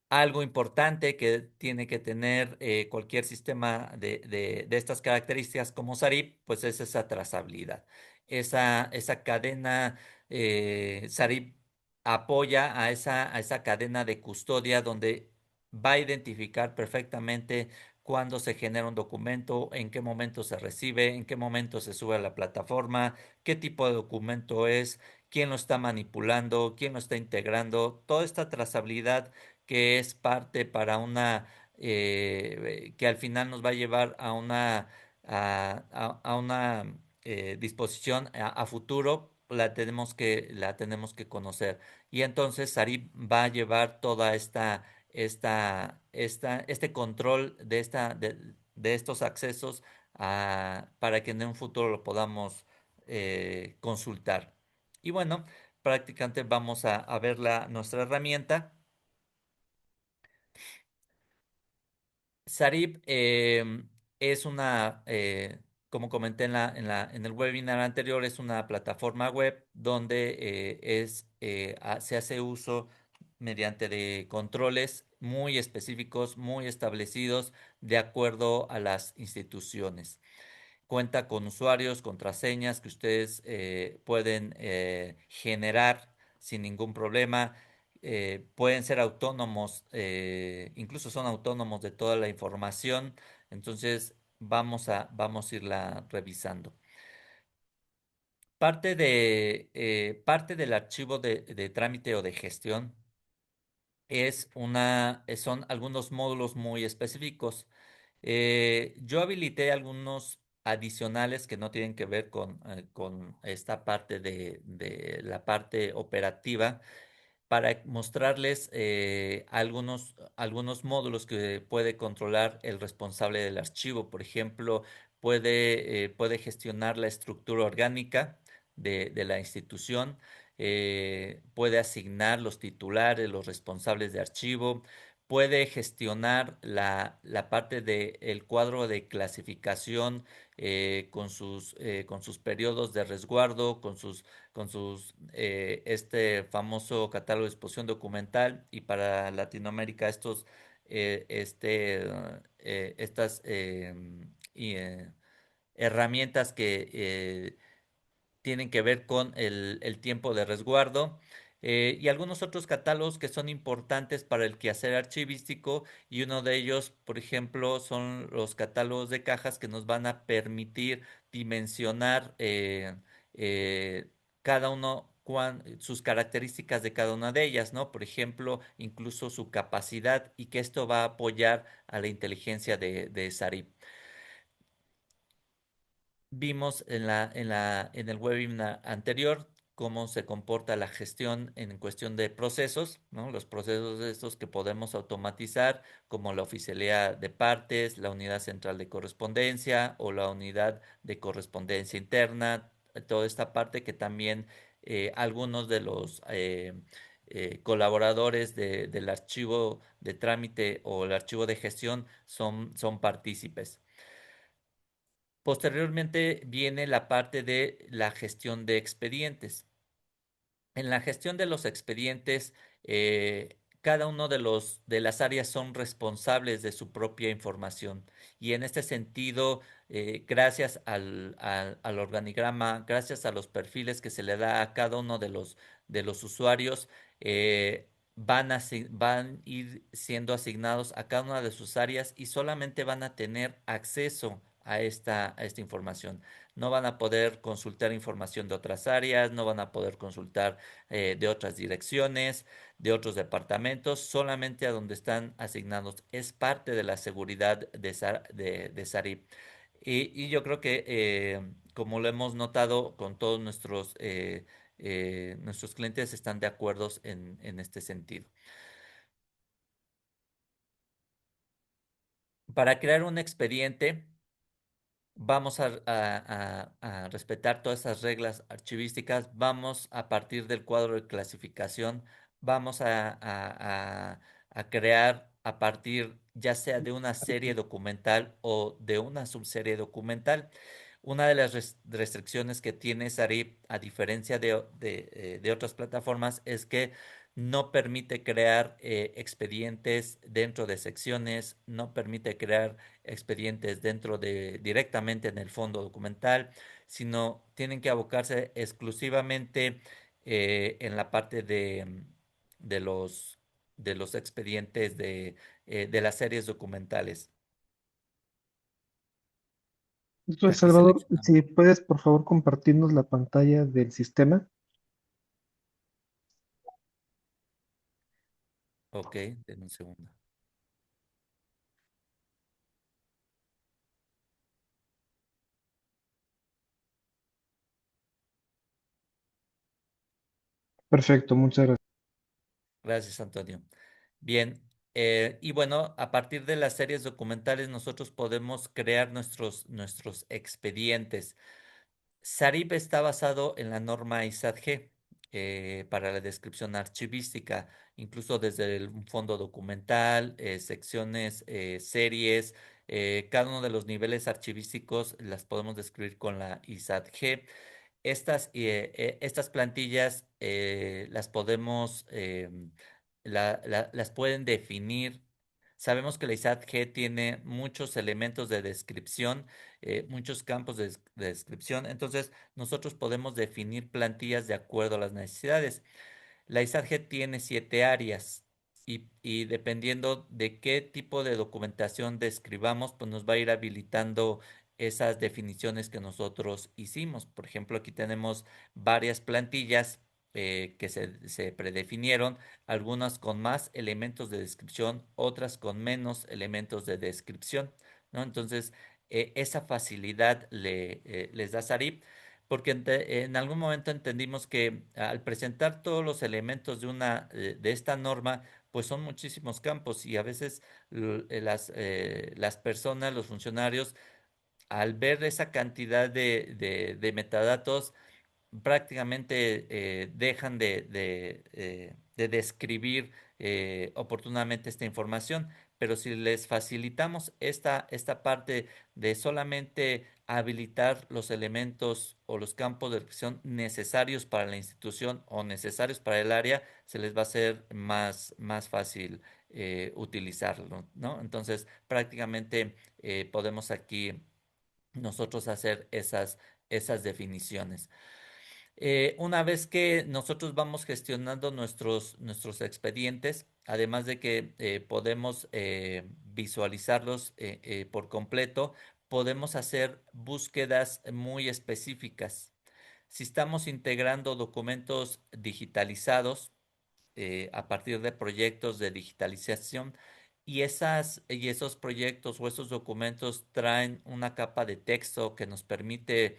Algo importante que tiene que tener cualquier sistema de estas características como Sarip, pues es esa trazabilidad. Esa cadena, Sarip apoya a esa cadena de custodia donde va a identificar perfectamente cuándo se genera un documento, en qué momento se recibe, en qué momento se sube a la plataforma, qué tipo de documento es, quién lo está manipulando, quién lo está integrando. Toda esta trazabilidad que es parte para que al final nos va a llevar a una disposición a futuro, la tenemos que conocer. Y entonces Sarip va a llevar toda este control de estos accesos para que en un futuro lo podamos consultar. Y bueno, prácticamente vamos a ver nuestra herramienta. Sarip es como comenté en el webinar anterior, es una plataforma web donde se hace uso mediante de controles muy específicos, muy establecidos de acuerdo a las instituciones. Cuenta con usuarios, contraseñas que ustedes pueden generar sin ningún problema. Pueden ser autónomos, incluso son autónomos de toda la información. Entonces vamos a irla revisando. Parte del archivo de trámite o de gestión son algunos módulos muy específicos. Yo habilité algunos adicionales que no tienen que ver con esta parte de la parte operativa para mostrarles algunos módulos que puede controlar el responsable del archivo. Por ejemplo, puede gestionar la estructura orgánica de la institución, puede asignar los titulares, los responsables de archivo, puede gestionar la parte del cuadro de clasificación con sus periodos de resguardo, este famoso catálogo de exposición documental y para Latinoamérica estas herramientas que tienen que ver con el tiempo de resguardo. Y algunos otros catálogos que son importantes para el quehacer archivístico y uno de ellos, por ejemplo, son los catálogos de cajas que nos van a permitir dimensionar eh, cada uno sus características de cada una de ellas, ¿no? Por ejemplo, incluso su capacidad y que esto va a apoyar a la inteligencia de Sarip. Vimos en el webinar anterior cómo se comporta la gestión en cuestión de procesos, ¿no? Los procesos estos que podemos automatizar, como la oficialía de partes, la unidad central de correspondencia o la unidad de correspondencia interna, toda esta parte que también algunos de los colaboradores del archivo de trámite o el archivo de gestión son partícipes. Posteriormente viene la parte de la gestión de expedientes. En la gestión de los expedientes, cada uno de las áreas son responsables de su propia información. Y en este sentido, gracias al organigrama, gracias a los perfiles que se le da a cada uno de los usuarios, van a ir siendo asignados a cada una de sus áreas y solamente van a tener acceso a esta información. No van a poder consultar información de otras áreas, no van a poder consultar de otras direcciones, de otros departamentos, solamente a donde están asignados. Es parte de la seguridad de Sarip. Y yo creo que, como lo hemos notado con todos nuestros clientes, están de acuerdo en este sentido. Para crear un expediente, vamos a respetar todas esas reglas archivísticas, vamos a partir del cuadro de clasificación, vamos a crear a partir ya sea de una serie documental o de una subserie documental. Una de las restricciones que tiene Sarip, a diferencia de otras plataformas, es que no permite crear expedientes dentro de secciones, no permite crear expedientes directamente en el fondo documental, sino tienen que abocarse exclusivamente en la parte de los, de los expedientes de las series documentales. Entonces, Aquí Salvador, seleccionamos. si puedes, por favor, compartirnos la pantalla del sistema. Ok, denme un segundo. Perfecto, muchas gracias. Gracias, Antonio. Bien, y bueno, a partir de las series documentales nosotros podemos crear nuestros expedientes. Sarip está basado en la norma ISAT-G para la descripción archivística, incluso desde un fondo documental, secciones, series, cada uno de los niveles archivísticos las podemos describir con la ISAT-G. Estas plantillas las podemos, las pueden definir. Sabemos que la ISAT-G tiene muchos elementos de descripción, muchos campos de descripción, entonces nosotros podemos definir plantillas de acuerdo a las necesidades. La ISAT-G tiene 7 áreas y dependiendo de qué tipo de documentación describamos, pues nos va a ir habilitando esas definiciones que nosotros hicimos. Por ejemplo, aquí tenemos varias plantillas que se predefinieron, algunas con más elementos de descripción, otras con menos elementos de descripción, ¿no? Entonces, esa facilidad les da Sarip porque en algún momento entendimos que al presentar todos los elementos de esta norma, pues son muchísimos campos y a veces las personas, los funcionarios, al ver esa cantidad de metadatos, prácticamente dejan de describir oportunamente esta información, pero si les facilitamos esta parte de solamente habilitar los elementos o los campos de descripción necesarios para la institución o necesarios para el área, se les va a hacer más fácil utilizarlo, ¿no? Entonces, prácticamente podemos aquí nosotros hacer esas definiciones. Una vez que nosotros vamos gestionando nuestros expedientes, además de que podemos visualizarlos por completo, podemos hacer búsquedas muy específicas. Si estamos integrando documentos digitalizados, a partir de proyectos de digitalización y esos proyectos o esos documentos traen una capa de texto que nos permite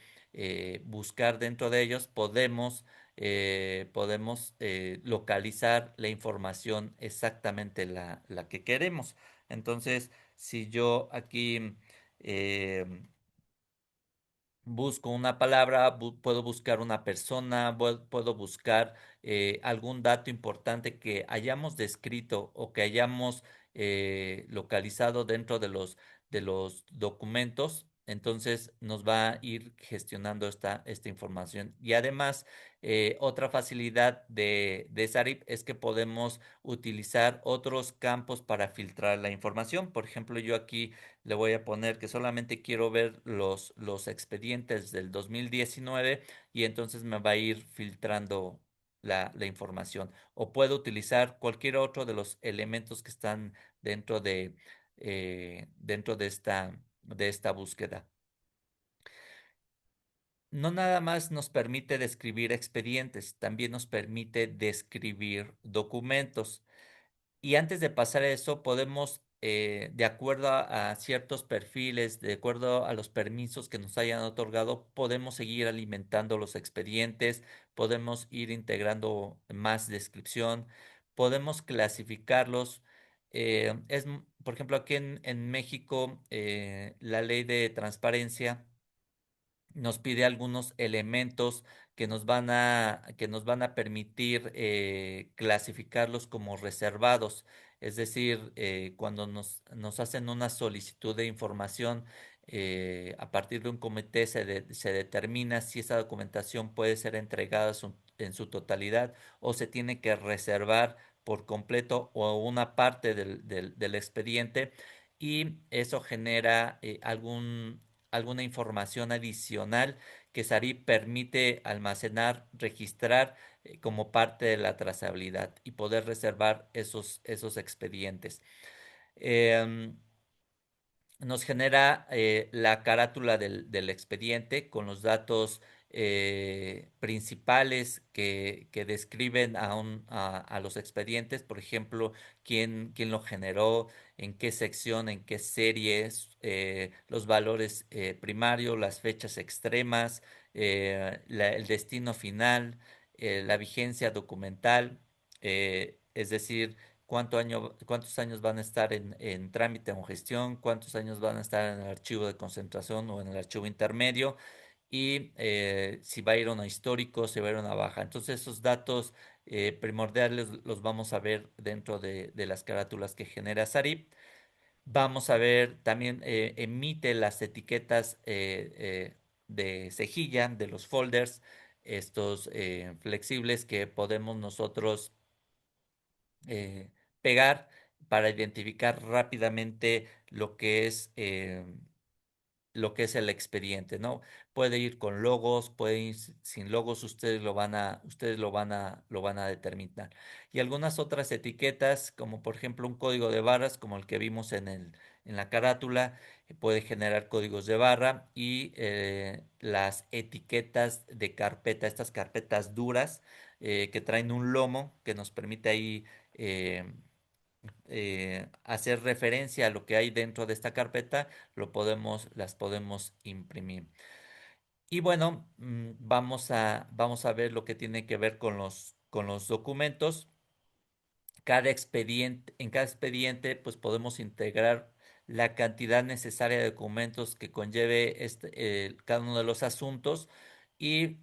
buscar dentro de ellos, podemos localizar la información exactamente la que queremos. Entonces, si yo aquí eh, busco una palabra, puedo buscar una persona, puedo buscar algún dato importante que hayamos descrito o que hayamos localizado dentro de los documentos. Entonces nos va a ir gestionando esta información. Y además, otra facilidad de SARIP es que podemos utilizar otros campos para filtrar la información. Por ejemplo, yo aquí le voy a poner que solamente quiero ver los expedientes del 2019 y entonces me va a ir filtrando la información. O puedo utilizar cualquier otro de los elementos que están dentro dentro de esta búsqueda. No nada más nos permite describir expedientes, también nos permite describir documentos. Y antes de pasar a eso, podemos, de acuerdo a ciertos perfiles, de acuerdo a los permisos que nos hayan otorgado, podemos seguir alimentando los expedientes, podemos ir integrando más descripción, podemos clasificarlos. Por ejemplo, aquí en México, la ley de transparencia nos pide algunos elementos que nos van a permitir clasificarlos como reservados. Es decir, cuando nos hacen una solicitud de información, a partir de un comité se determina si esa documentación puede ser entregada en su totalidad o se tiene que reservar por completo o una parte del expediente y eso genera alguna información adicional que SARI permite almacenar, registrar como parte de la trazabilidad y poder reservar esos expedientes. Em, Nos genera la carátula del expediente con los datos principales que describen a los expedientes, por ejemplo, quién lo generó, en qué sección, en qué series, los valores primarios, las fechas extremas, el destino final, la vigencia documental, es decir, cuántos años van a estar en trámite o gestión, cuántos años van a estar en el archivo de concentración o en el archivo intermedio y si va a ir a uno histórico, si va a ir a una baja. Entonces esos datos primordiales los vamos a ver dentro de las carátulas que genera SARIP. Vamos a ver, también emite las etiquetas de cejilla de los folders, estos flexibles que podemos nosotros eh, pegar para identificar rápidamente lo que es el expediente, ¿no? Puede ir con logos, puede ir sin logos, lo van a determinar. Y algunas otras etiquetas, como por ejemplo un código de barras, como el que vimos en la carátula, puede generar códigos de barra y las etiquetas de carpeta, estas carpetas duras que traen un lomo que nos permite ahí eh, hacer referencia a lo que hay dentro de esta carpeta, las podemos imprimir. Y bueno, vamos a ver lo que tiene que ver con con los documentos. En cada expediente, pues podemos integrar la cantidad necesaria de documentos que conlleve cada uno de los asuntos y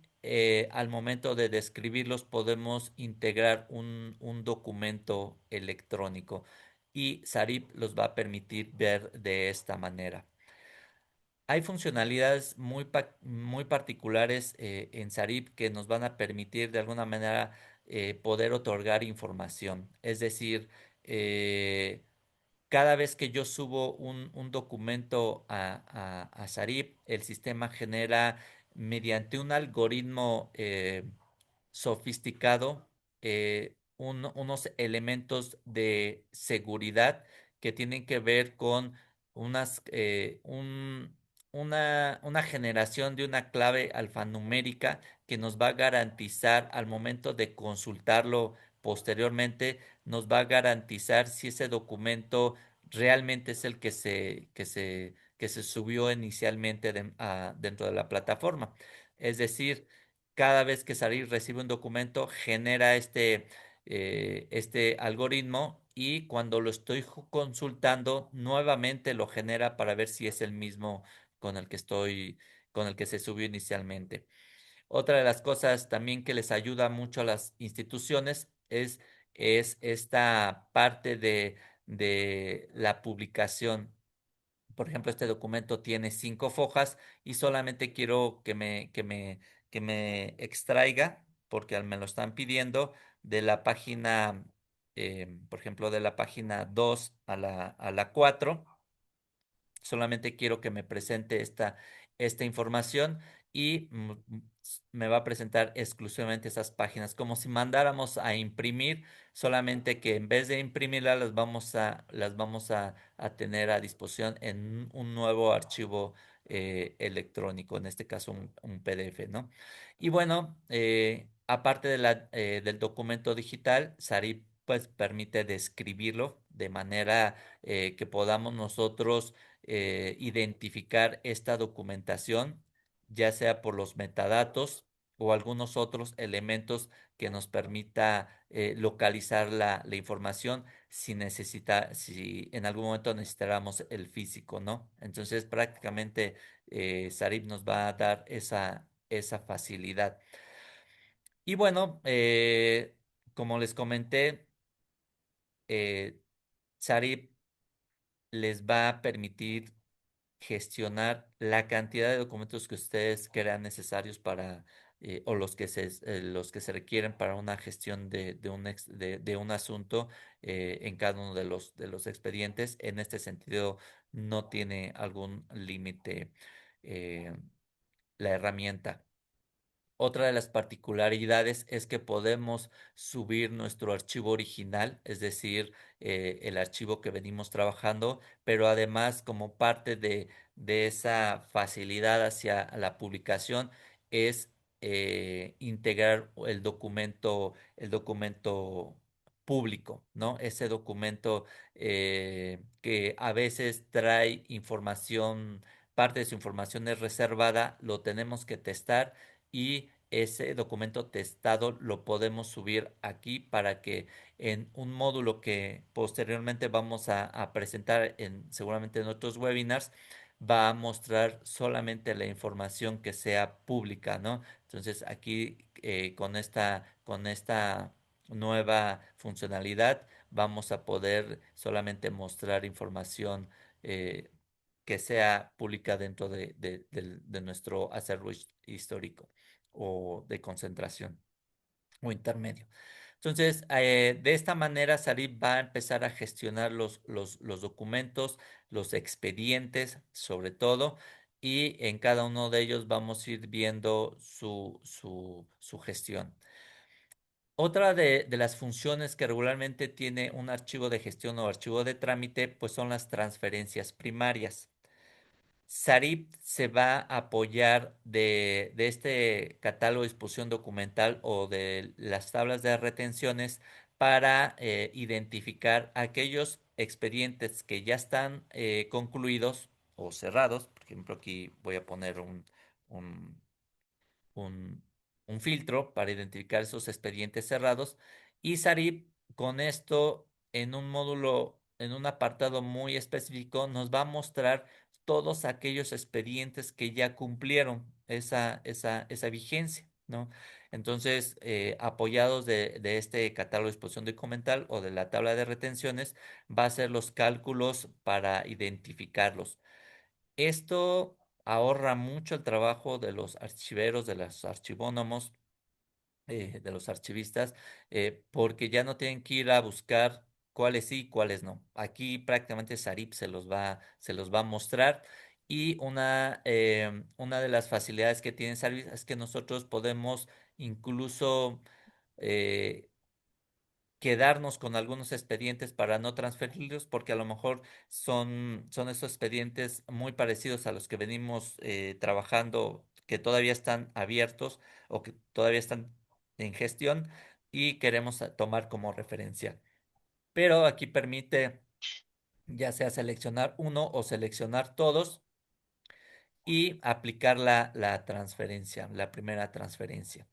al momento de describirlos podemos integrar un documento electrónico y Sarip los va a permitir ver de esta manera. Hay funcionalidades muy particulares en Sarip que nos van a permitir de alguna manera poder otorgar información. Es decir, eh, cada vez que yo subo un documento a Sarip, el sistema genera mediante un algoritmo sofisticado unos elementos de seguridad que tienen que ver con una generación de una clave alfanumérica que nos va a garantizar al momento de consultarlo posteriormente, nos va a garantizar si ese documento realmente es el que se subió inicialmente dentro de la plataforma. Es decir, cada vez que Salir recibe un documento, genera este algoritmo y cuando lo estoy consultando, nuevamente lo genera para ver si es el mismo con el que con el que se subió inicialmente. Otra de las cosas también que les ayuda mucho a las instituciones es esta parte de la publicación. Por ejemplo, este documento tiene 5 fojas y solamente quiero que me extraiga, porque me lo están pidiendo, de la página, por ejemplo, de la página 2 a a la 4. Solamente quiero que me presente esta información y me va a presentar exclusivamente esas páginas, como si mandáramos a imprimir, solamente que en vez de imprimirlas las vamos a tener a disposición en un nuevo archivo electrónico, en este caso un PDF, ¿no? Y bueno, aparte de del documento digital, Sarip pues permite describirlo de manera que podamos nosotros identificar esta documentación, ya sea por los metadatos o algunos otros elementos que nos permita localizar la información si en algún momento necesitáramos el físico, ¿no? Entonces prácticamente Sarip nos va a dar esa facilidad. Y bueno, como les comenté, eh, Sarip les va a permitir gestionar la cantidad de documentos que ustedes crean necesarios o los que se requieren para una gestión de un asunto en cada uno de de los expedientes. En este sentido, no tiene algún límite eh, la herramienta. Otra de las particularidades es que podemos subir nuestro archivo original, es decir, el archivo que venimos trabajando, pero además como parte de esa facilidad hacia la publicación es integrar el documento público, ¿no? Ese documento que a veces trae información, parte de su información es reservada, lo tenemos que testar y ese documento testado lo podemos subir aquí para que en un módulo que posteriormente vamos a presentar seguramente en otros webinars, va a mostrar solamente la información que sea pública, ¿no? Entonces aquí con esta nueva funcionalidad vamos a poder solamente mostrar información eh, que sea pública dentro de nuestro acervo histórico o de concentración o intermedio. Entonces, de esta manera, Sarip va a empezar a gestionar los documentos, los expedientes, sobre todo, y en cada uno de ellos vamos a ir viendo su gestión. Otra de las funciones que regularmente tiene un archivo de gestión o archivo de trámite, pues son las transferencias primarias. Sarip se va a apoyar de este catálogo de disposición documental o de las tablas de retenciones para identificar aquellos expedientes que ya están concluidos o cerrados. Por ejemplo, aquí voy a poner un, un, un filtro para identificar esos expedientes cerrados. Y Sarip, con esto, en un módulo, en un apartado muy específico, nos va a mostrar todos aquellos expedientes que ya cumplieron esa vigencia, ¿no? Entonces, apoyados de este catálogo de disposición documental o de la tabla de retenciones, va a hacer los cálculos para identificarlos. Esto ahorra mucho el trabajo de los archiveros, de los archivónomos, de los archivistas, porque ya no tienen que ir a buscar cuáles sí y cuáles no. Aquí prácticamente Sarip se los va a mostrar. Y una de las facilidades que tiene Sarip es que nosotros podemos incluso eh, quedarnos con algunos expedientes para no transferirlos, porque a lo mejor son esos expedientes muy parecidos a los que venimos trabajando, que todavía están abiertos o que todavía están en gestión y queremos tomar como referencia. Pero aquí permite ya sea seleccionar uno o seleccionar todos y aplicar la transferencia, la primera transferencia.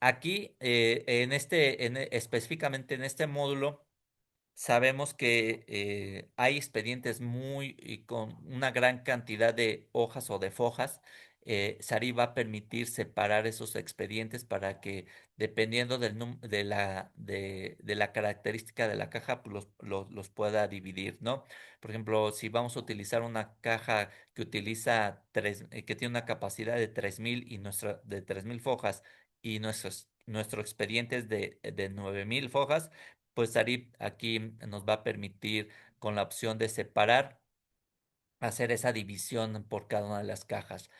Aquí, específicamente en este módulo, sabemos que hay expedientes muy y con una gran cantidad de hojas o de fojas. Sari va a permitir separar esos expedientes para que, dependiendo de la característica de la caja, pues los pueda dividir, ¿no? Por ejemplo, si vamos a utilizar una caja que que tiene una capacidad de 3000 de 3000 fojas y nuestro expediente es de 9000 fojas, pues Sarip aquí nos va a permitir con la opción de separar, hacer esa división por cada una de las cajas.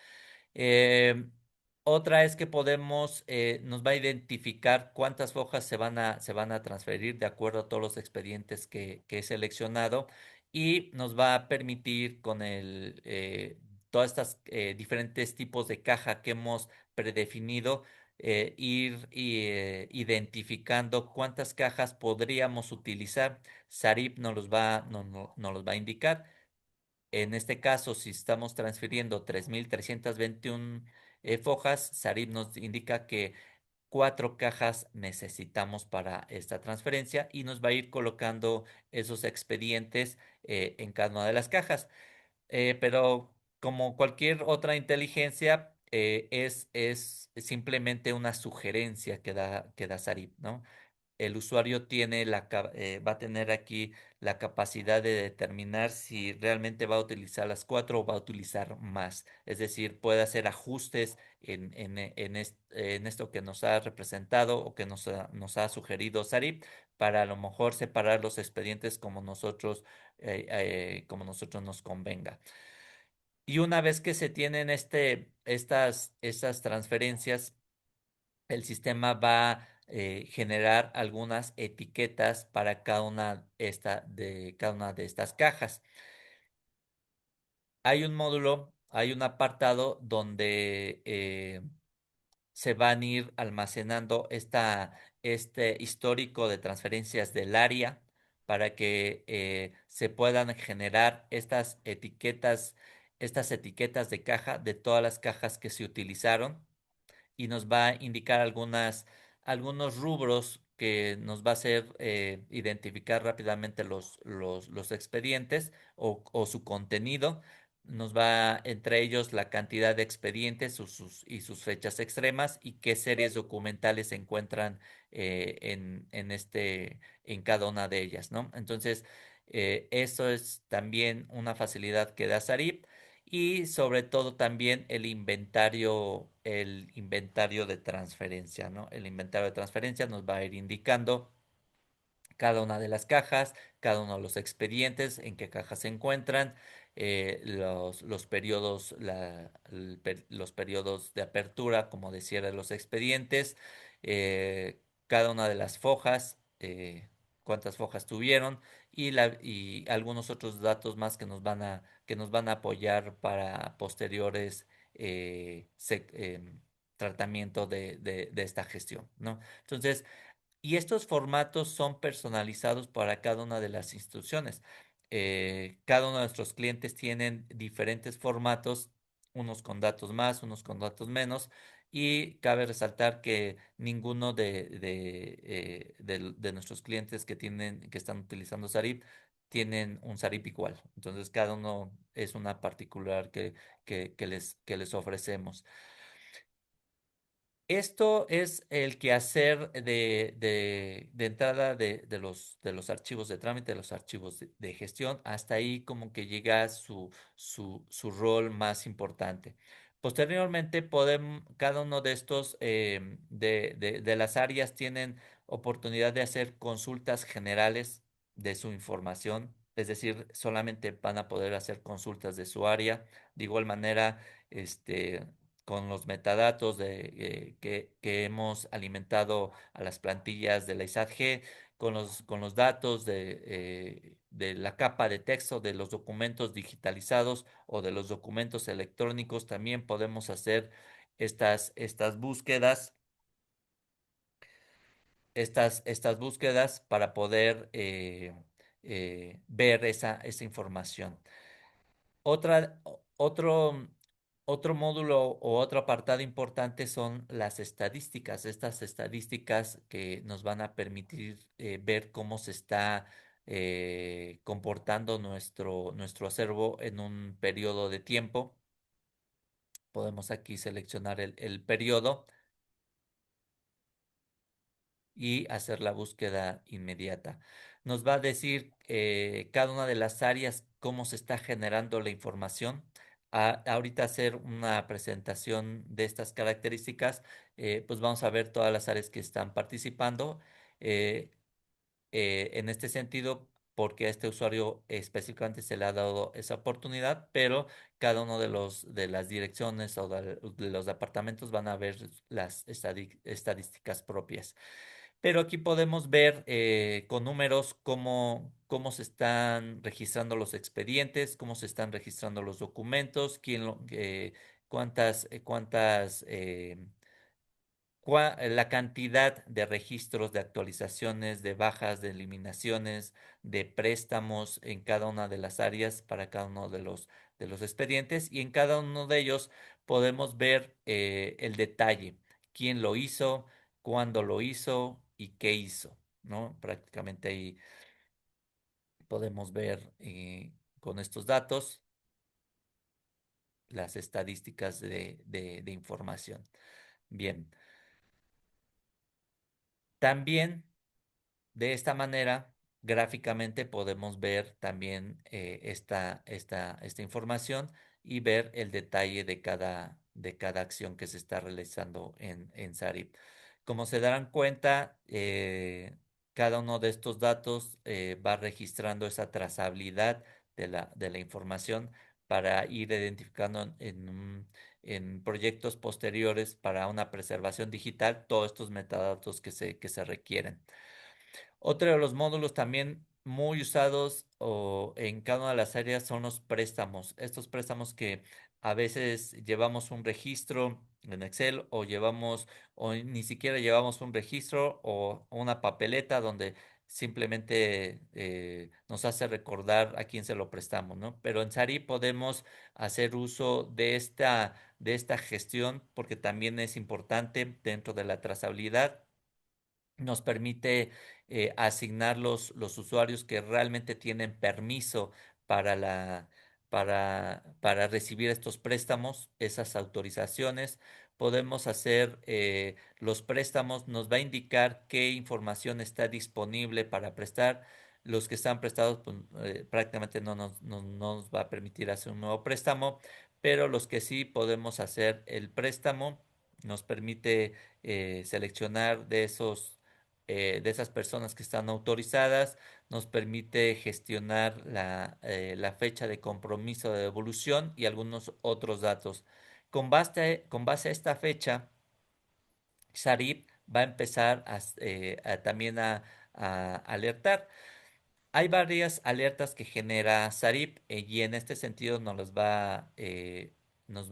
Eh, Otra es que nos va a identificar cuántas hojas se van a transferir de acuerdo a todos los expedientes que he seleccionado y nos va a permitir todas estas diferentes tipos de caja que hemos predefinido, identificando cuántas cajas podríamos utilizar. Sarip nos los va a indicar. En este caso, si estamos transfiriendo 3321 fojas, Sarib nos indica que 4 cajas necesitamos para esta transferencia y nos va a ir colocando esos expedientes en cada una de las cajas. Pero como cualquier otra inteligencia, es simplemente una sugerencia que da Sarib, ¿no? El usuario va a tener aquí la capacidad de determinar si realmente va a utilizar las 4 o va a utilizar más. Es decir, puede hacer ajustes en esto que nos ha representado o que nos ha sugerido Sarip para a lo mejor separar los expedientes como nosotros nos convenga. Y una vez que se tienen estas transferencias, el sistema va a generar algunas etiquetas para cada una de estas cajas. Hay un apartado donde se van a ir almacenando este histórico de transferencias del área para que se puedan generar estas etiquetas de caja de todas las cajas que se utilizaron y nos va a indicar algunos rubros que nos va a hacer identificar rápidamente los expedientes o su contenido. Nos va entre ellos la cantidad de expedientes y sus fechas extremas y qué series documentales se encuentran en cada una de ellas, ¿no? Entonces, eso es también una facilidad que da Sarip y sobre todo también el inventario de transferencia, ¿no? El inventario de transferencia nos va a ir indicando cada una de las cajas, cada uno de los expedientes, en qué cajas se encuentran, los periodos, los periodos de apertura, como de cierre de los expedientes, cada una de las fojas, cuántas fojas tuvieron y algunos otros datos más que nos van a apoyar para posteriores tratamiento de esta gestión, ¿no? Entonces, y estos formatos son personalizados para cada una de las instituciones. Cada uno de nuestros clientes tienen diferentes formatos, unos con datos más, unos con datos menos, y cabe resaltar que ninguno de nuestros clientes que están utilizando Sarip tienen un Sarip igual. Entonces, cada uno es una particular que les ofrecemos. Esto es el quehacer de entrada de los archivos de trámite, de los archivos de gestión. Hasta ahí como que llega su rol más importante. Posteriormente, cada uno de estos de las áreas tienen oportunidad de hacer consultas generales de su información. Es decir, solamente van a poder hacer consultas de su área. De igual manera, este con los metadatos que hemos alimentado a las plantillas de la ISAT-G, con los datos de la capa de texto de los documentos digitalizados o de los documentos electrónicos. También podemos hacer estas búsquedas, estas búsquedas para poder ver esa información. Otro, otro módulo o otro apartado importante son las estadísticas. Estas estadísticas que nos van a permitir ver cómo se está comportando nuestro acervo en un periodo de tiempo. Podemos aquí seleccionar el periodo y hacer la búsqueda inmediata. Nos va a decir cada una de las áreas cómo se está generando la información. Ahorita hacer una presentación de estas características, pues vamos a ver todas las áreas que están participando. eh, en este sentido, porque a este usuario específicamente se le ha dado esa oportunidad, pero cada uno de las direcciones o de los departamentos van a ver las estadísticas propias. Pero aquí podemos ver con números cómo se están registrando los expedientes, cómo se están registrando los documentos, cuántas la cantidad de registros, de actualizaciones, de bajas, de eliminaciones, de préstamos en cada una de las áreas para cada uno de los expedientes, y en cada uno de ellos podemos ver el detalle, quién lo hizo, cuándo lo hizo y qué hizo, ¿no? Prácticamente ahí podemos ver con estos datos las estadísticas de información. Bien, también de esta manera, gráficamente podemos ver también esta información y ver el detalle de cada acción que se está realizando en Sarip. Como se darán cuenta, cada uno de estos datos va registrando esa trazabilidad de la información para ir identificando en proyectos posteriores para una preservación digital todos estos metadatos que se requieren. Otro de los módulos también muy usados en cada una de las áreas son los préstamos. Estos préstamos que a veces llevamos un registro en Excel o ni siquiera llevamos un registro o una papeleta donde simplemente nos hace recordar a quién se lo prestamos, ¿no? Pero en Sari podemos hacer uso de esta gestión porque también es importante dentro de la trazabilidad. Nos permite asignar los usuarios que realmente tienen permiso para para recibir estos préstamos, esas autorizaciones. Podemos hacer los préstamos, nos va a indicar qué información está disponible para prestar. Los que están prestados, pues, prácticamente no nos va a permitir hacer un nuevo préstamo, pero los que sí podemos hacer el préstamo, nos permite seleccionar de esas personas que están autorizadas, nos permite gestionar la fecha de compromiso de devolución y algunos otros datos. Con base a esta fecha, Sarip va a empezar también a alertar. Hay varias alertas que genera Sarip y en este sentido nos va, nos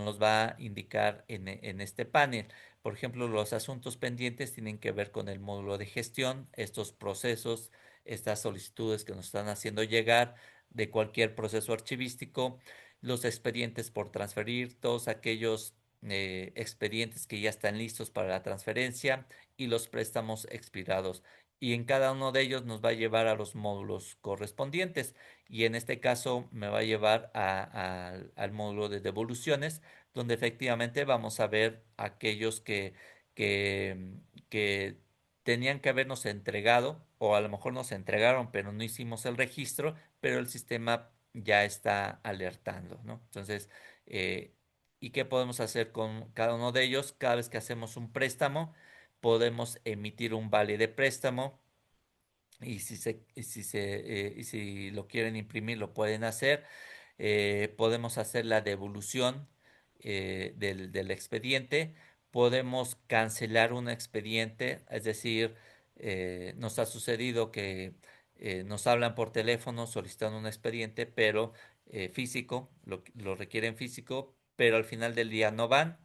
los va a indicar en este panel. Por ejemplo, los asuntos pendientes tienen que ver con el módulo de gestión, estos procesos, estas solicitudes que nos están haciendo llegar de cualquier proceso archivístico, los expedientes por transferir, todos aquellos expedientes que ya están listos para la transferencia y los préstamos expirados, y en cada uno de ellos nos va a llevar a los módulos correspondientes, y en este caso me va a llevar al módulo de devoluciones, donde efectivamente vamos a ver aquellos que, que tenían que habernos entregado o a lo mejor nos entregaron pero no hicimos el registro, pero el sistema ya está alertando, ¿no? Entonces, ¿y qué podemos hacer con cada uno de ellos? Cada vez que hacemos un préstamo, podemos emitir un vale de préstamo, y si lo quieren imprimir lo pueden hacer. Podemos hacer la devolución del expediente. Podemos cancelar un expediente, es decir, nos ha sucedido que nos hablan por teléfono solicitando un expediente, pero físico, lo requieren físico, pero al final del día no van.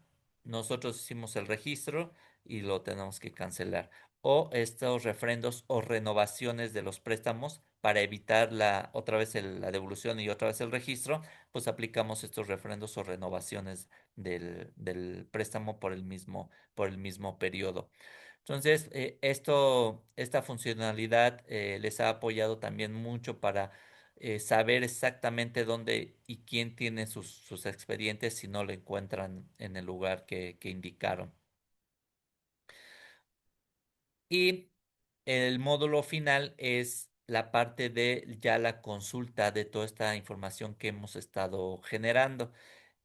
Nosotros hicimos el registro y lo tenemos que cancelar. O estos refrendos o renovaciones de los préstamos para evitar otra vez la devolución y otra vez el registro, pues aplicamos estos refrendos o renovaciones del préstamo por el mismo periodo. Entonces, esta funcionalidad les ha apoyado también mucho para saber exactamente dónde y quién tiene sus expedientes si no lo encuentran en el lugar que indicaron. Y el módulo final es la parte de ya la consulta de toda esta información que hemos estado generando.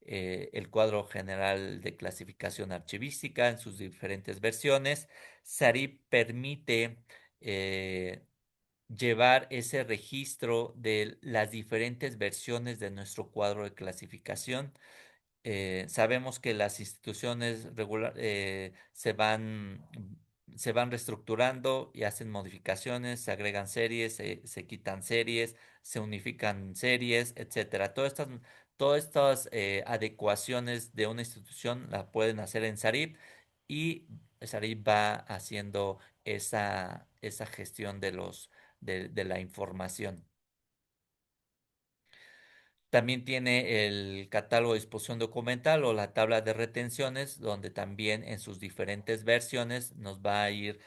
El cuadro general de clasificación archivística en sus diferentes versiones. SARIP permite llevar ese registro de las diferentes versiones de nuestro cuadro de clasificación. Sabemos que las instituciones se van reestructurando y hacen modificaciones, se agregan series, se quitan series, se unifican series, etcétera. Todas estas adecuaciones de una institución la pueden hacer en SARIP y SARIP va haciendo esa gestión de la información. También tiene el catálogo de disposición documental o la tabla de retenciones, donde también en sus diferentes versiones nos va a ir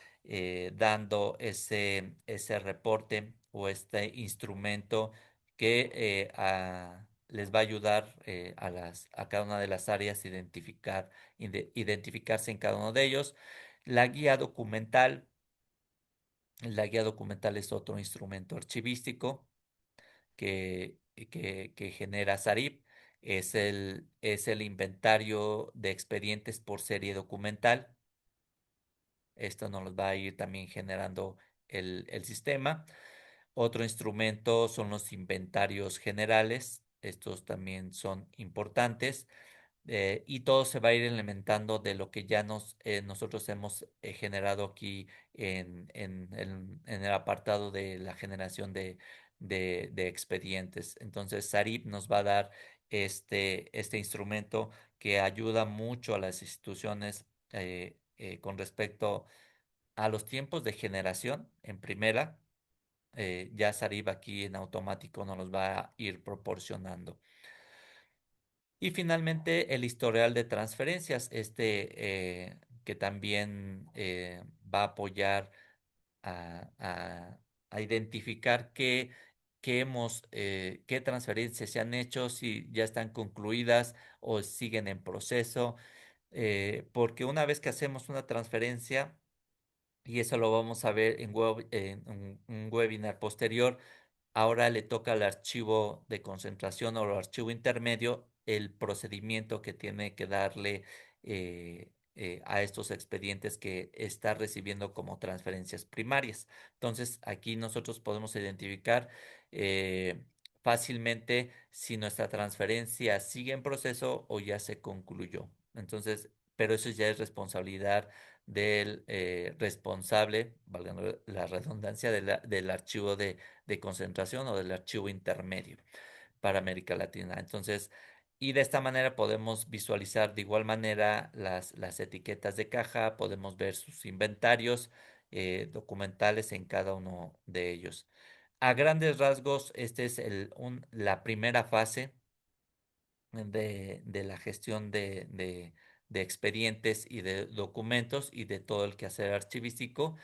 dando ese reporte o este instrumento que les va a ayudar a cada una de las áreas a identificarse en cada uno de ellos. La guía documental, la guía documental es otro instrumento archivístico que genera SARIP. Es el inventario de expedientes por serie documental. Esto nos los va a ir también generando el sistema. Otro instrumento son los inventarios generales. Estos también son importantes. Y todo se va a ir implementando de lo que ya nosotros hemos generado aquí en el apartado de la generación de expedientes. Entonces, SARIP nos va a dar este instrumento que ayuda mucho a las instituciones con respecto a los tiempos de generación en primera. Ya SARIP aquí en automático nos los va a ir proporcionando. Y finalmente el historial de transferencias, que también va a apoyar a identificar qué transferencias se han hecho, si ya están concluidas o siguen en proceso, porque una vez que hacemos una transferencia, y eso lo vamos a ver en un webinar posterior. Ahora le toca al archivo de concentración o al archivo intermedio el procedimiento que tiene que darle a estos expedientes que está recibiendo como transferencias primarias. Entonces, aquí nosotros podemos identificar eh, fácilmente si nuestra transferencia sigue en proceso o ya se concluyó. Entonces, pero eso ya es responsabilidad del responsable, valga la redundancia, del archivo de concentración o del archivo intermedio para América Latina. Entonces, y de esta manera podemos visualizar de igual manera las etiquetas de caja, podemos ver sus inventarios documentales en cada uno de ellos. A grandes rasgos, esta es la primera fase de la gestión de expedientes y de documentos y de todo el quehacer archivístico.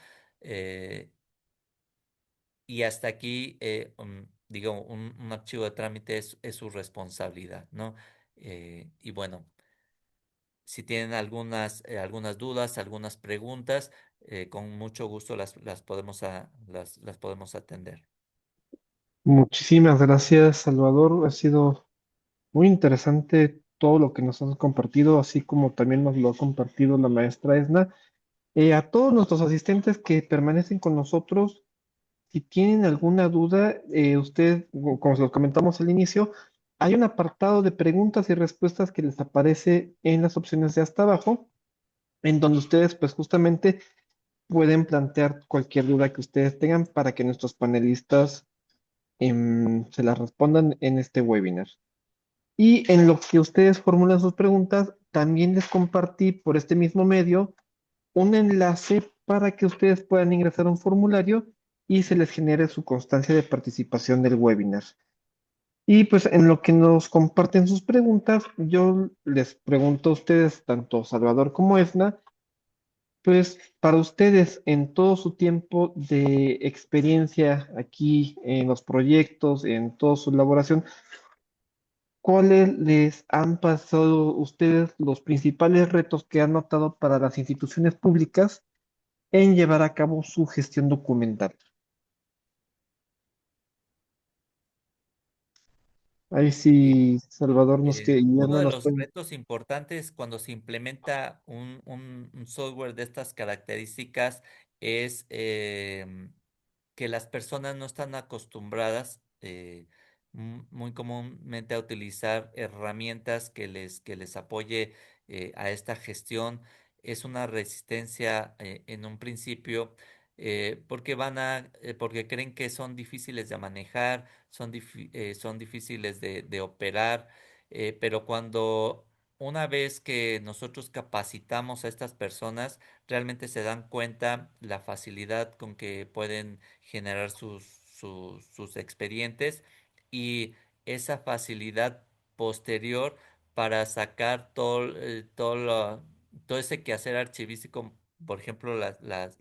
eh, y hasta aquí, digo, un archivo de trámite es su responsabilidad, ¿no? Y bueno, si tienen algunas dudas, algunas preguntas, con mucho gusto las podemos atender. Muchísimas gracias, Salvador. Ha sido muy interesante todo lo que nos has compartido, así como también nos lo ha compartido la maestra Esna. A todos nuestros asistentes que permanecen con nosotros, si tienen alguna duda, usted, como se los comentamos al inicio, hay un apartado de preguntas y respuestas que les aparece en las opciones de hasta abajo, en donde ustedes pues justamente pueden plantear cualquier duda que ustedes tengan para que nuestros panelistas se las respondan en este webinar. Y en lo que ustedes formulan sus preguntas, también les compartí por este mismo medio un enlace para que ustedes puedan ingresar a un formulario y se les genere su constancia de participación del webinar. Y pues en lo que nos comparten sus preguntas, yo les pregunto a ustedes, tanto Salvador como Esna, pues para ustedes en todo su tiempo de experiencia aquí en los proyectos, en toda su elaboración, ¿cuáles les han pasado ustedes los principales retos que han notado para las instituciones públicas en llevar a cabo su gestión documental? Ahí sí, Salvador y Uno Ana de nos los pueden. retos importantes cuando se implementa un software de estas características es que las personas no están acostumbradas muy comúnmente a utilizar herramientas que les apoye a esta gestión. Es una resistencia en un principio porque creen que son difíciles de manejar, son difíciles de operar, pero cuando una vez que nosotros capacitamos a estas personas, realmente se dan cuenta la facilidad con que pueden generar sus expedientes y esa facilidad posterior para sacar todo ese quehacer archivístico, por ejemplo, las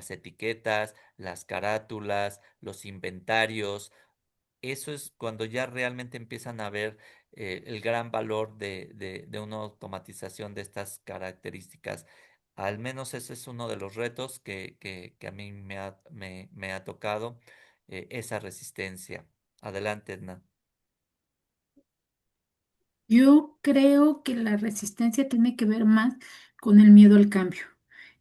etiquetas, las carátulas, los inventarios. Eso es cuando ya realmente empiezan a ver el gran valor de una automatización de estas características. Al menos ese es uno de los retos que a mí me ha tocado, esa resistencia. Adelante, Edna. Yo creo que la resistencia tiene que ver más con el miedo al cambio,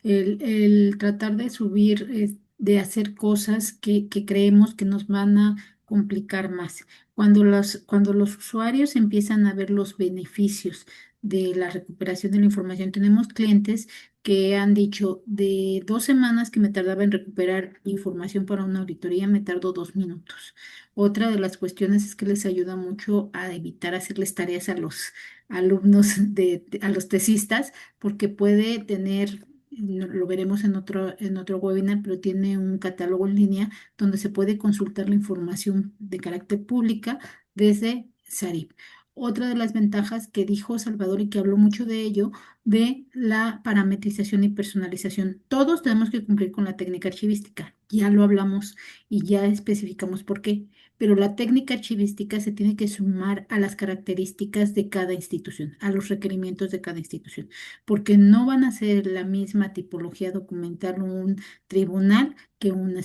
el tratar de subir, de hacer cosas que creemos que nos van a complicar más. Cuando los usuarios empiezan a ver los beneficios de la recuperación de la información, tenemos clientes que han dicho de 2 semanas que me tardaba en recuperar información para una auditoría, me tardó 2 minutos. Otra de las cuestiones es que les ayuda mucho a evitar hacerles tareas a los alumnos, a los tesistas, porque puede tener, lo veremos en otro webinar, pero tiene un catálogo en línea donde se puede consultar la información de carácter pública desde SARIP. Otra de las ventajas que dijo Salvador y que habló mucho de ello, de la parametrización y personalización. Todos tenemos que cumplir con la técnica archivística. Ya lo hablamos y ya especificamos por qué, pero la técnica archivística se tiene que sumar a las características de cada institución, a los requerimientos de cada institución, porque no van a ser la misma tipología documental un tribunal que una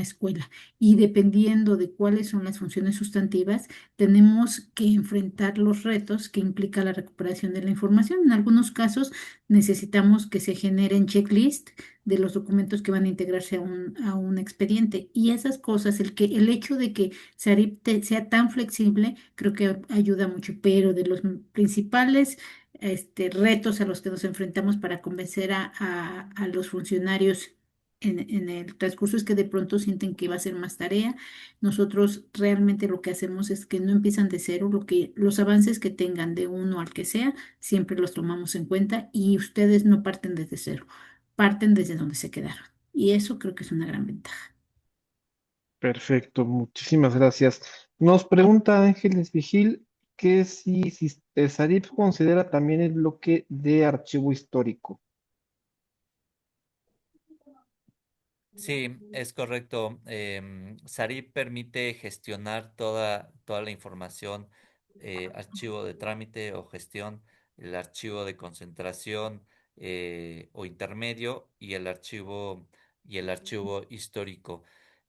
escuela. Y dependiendo de cuáles son las funciones sustantivas, tenemos que enfrentar los retos que implica la recuperación de la información. En algunos casos necesitamos que se generen checklists de los documentos que van a integrarse a un expediente. Y esas cosas, el hecho de que SARIP sea tan flexible, creo que ayuda mucho, pero de los principales retos a los que nos enfrentamos para convencer a los funcionarios en el transcurso es que de pronto sienten que va a ser más tarea. Nosotros realmente lo que hacemos es que no empiezan de cero, los avances que tengan de uno al que sea, siempre los tomamos en cuenta y ustedes no parten desde cero, parten desde donde se quedaron. Y eso creo que es una gran ventaja. Perfecto, muchísimas gracias. Nos pregunta Ángeles Vigil que si SARIP considera también el bloque de archivo histórico. Sí, es correcto. SARIP permite gestionar toda la información, archivo de trámite o gestión, el archivo de concentración o intermedio y el archivo histórico.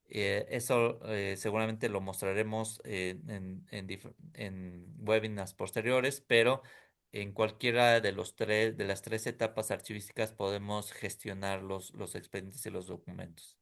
Eso seguramente lo mostraremos en webinars posteriores, pero en cualquiera de de las tres etapas archivísticas podemos gestionar los expedientes y los documentos.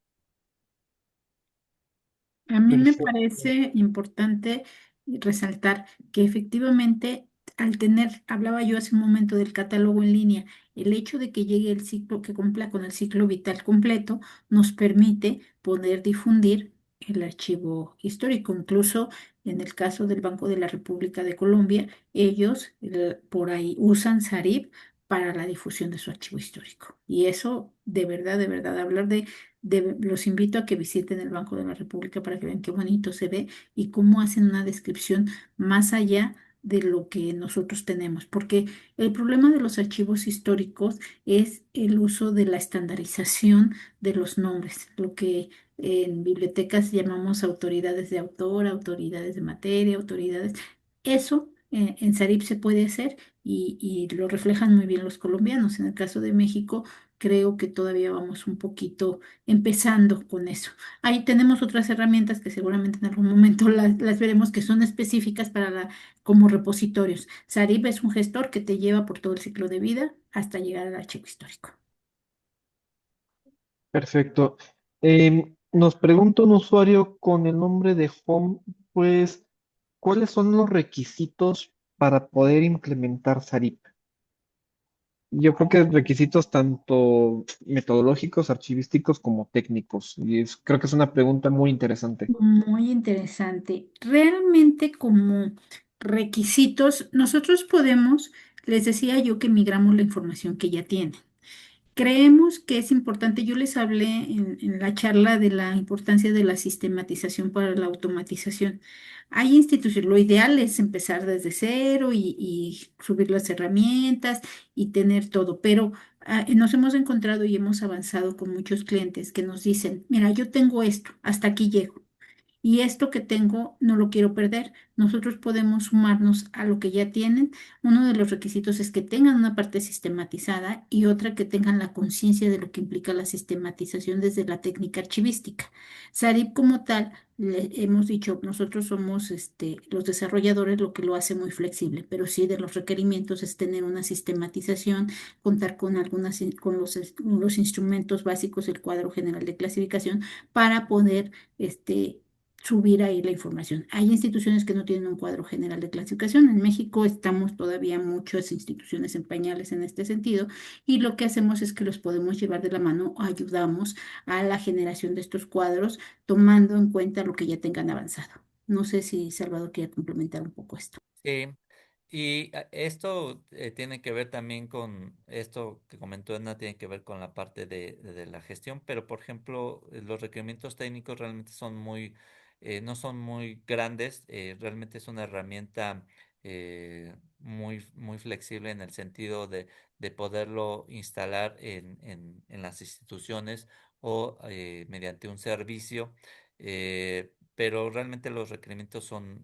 A mí me Perfecto. parece importante resaltar que efectivamente al tener, hablaba yo hace un momento del catálogo en línea, el hecho de que llegue el ciclo, que cumpla con el ciclo vital completo, nos permite poder difundir el archivo histórico. Incluso en el caso del Banco de la República de Colombia, ellos por ahí usan Sarib para la difusión de su archivo histórico. Y eso, de verdad, hablar los invito a que visiten el Banco de la República para que vean qué bonito se ve y cómo hacen una descripción más allá de lo que nosotros tenemos, porque el problema de los archivos históricos es el uso de la estandarización de los nombres, lo que en bibliotecas llamamos autoridades de autor, autoridades de materia, autoridades. Eso en Sarip se puede hacer y lo reflejan muy bien los colombianos. En el caso de México, creo que todavía vamos un poquito empezando con eso. Ahí tenemos otras herramientas que seguramente en algún momento las veremos que son específicas para como repositorios. Sarib es un gestor que te lleva por todo el ciclo de vida hasta llegar al archivo histórico. Perfecto. Nos pregunta un usuario con el nombre de Home, pues, ¿cuáles son los requisitos para poder implementar Sarip? Yo creo que requisitos tanto metodológicos, archivísticos como técnicos. Creo que es una pregunta muy interesante. Muy interesante. Realmente como requisitos, nosotros podemos, les decía yo que migramos la información que ya tienen. Creemos que es importante, yo les hablé en la charla de la importancia de la sistematización para la automatización. Hay instituciones, lo ideal es empezar desde cero y subir las herramientas y tener todo, pero nos hemos encontrado y hemos avanzado con muchos clientes que nos dicen, mira, yo tengo esto, hasta aquí llego. Y esto que tengo no lo quiero perder. Nosotros podemos sumarnos a lo que ya tienen. Uno de los requisitos es que tengan una parte sistematizada y otra que tengan la conciencia de lo que implica la sistematización desde la técnica archivística. Sarip como tal, le hemos dicho, nosotros somos los desarrolladores, lo que lo hace muy flexible, pero sí de los requerimientos es tener una sistematización, contar con con los instrumentos básicos, el cuadro general de clasificación, para poder subir ahí la información. Hay instituciones que no tienen un cuadro general de clasificación. En México estamos todavía muchas instituciones en pañales en este sentido y lo que hacemos es que los podemos llevar de la mano, ayudamos a la generación de estos cuadros tomando en cuenta lo que ya tengan avanzado. No sé si Salvador quiere complementar un poco esto. Sí, y esto tiene que ver también con esto que comentó Edna, tiene que ver con la parte de la gestión, pero por ejemplo, los requerimientos técnicos realmente son no son muy grandes, realmente es una herramienta muy flexible en el sentido de poderlo instalar en las instituciones o mediante un servicio. Pero realmente los requerimientos son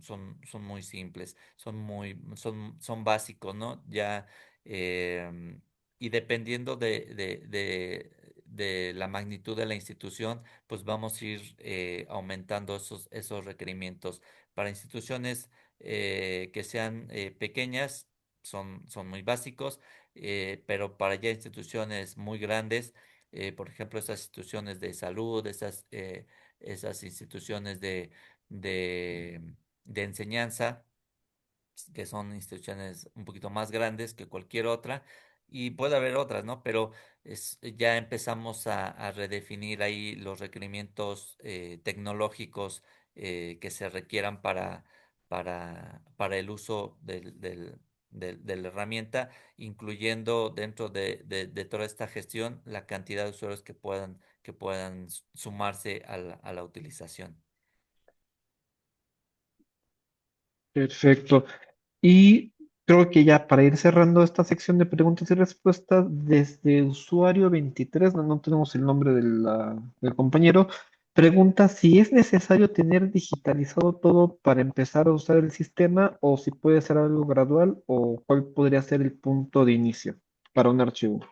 muy simples, son básicos, ¿no? Ya, y dependiendo de la magnitud de la institución, pues vamos a ir aumentando esos requerimientos. Para instituciones que sean pequeñas, son muy básicos, pero para ya instituciones muy grandes, por ejemplo, esas instituciones de salud, esas instituciones de, de enseñanza, que son instituciones un poquito más grandes que cualquier otra, y puede haber otras, ¿no? Pero ya empezamos a redefinir ahí los requerimientos tecnológicos que se requieran para el uso de la herramienta, incluyendo dentro de toda esta gestión la cantidad de usuarios que puedan sumarse a la utilización. Perfecto. Y creo que ya para ir cerrando esta sección de preguntas y respuestas, desde usuario 23, no tenemos el nombre del compañero, pregunta si es necesario tener digitalizado todo para empezar a usar el sistema o si puede ser algo gradual o cuál podría ser el punto de inicio para un archivo.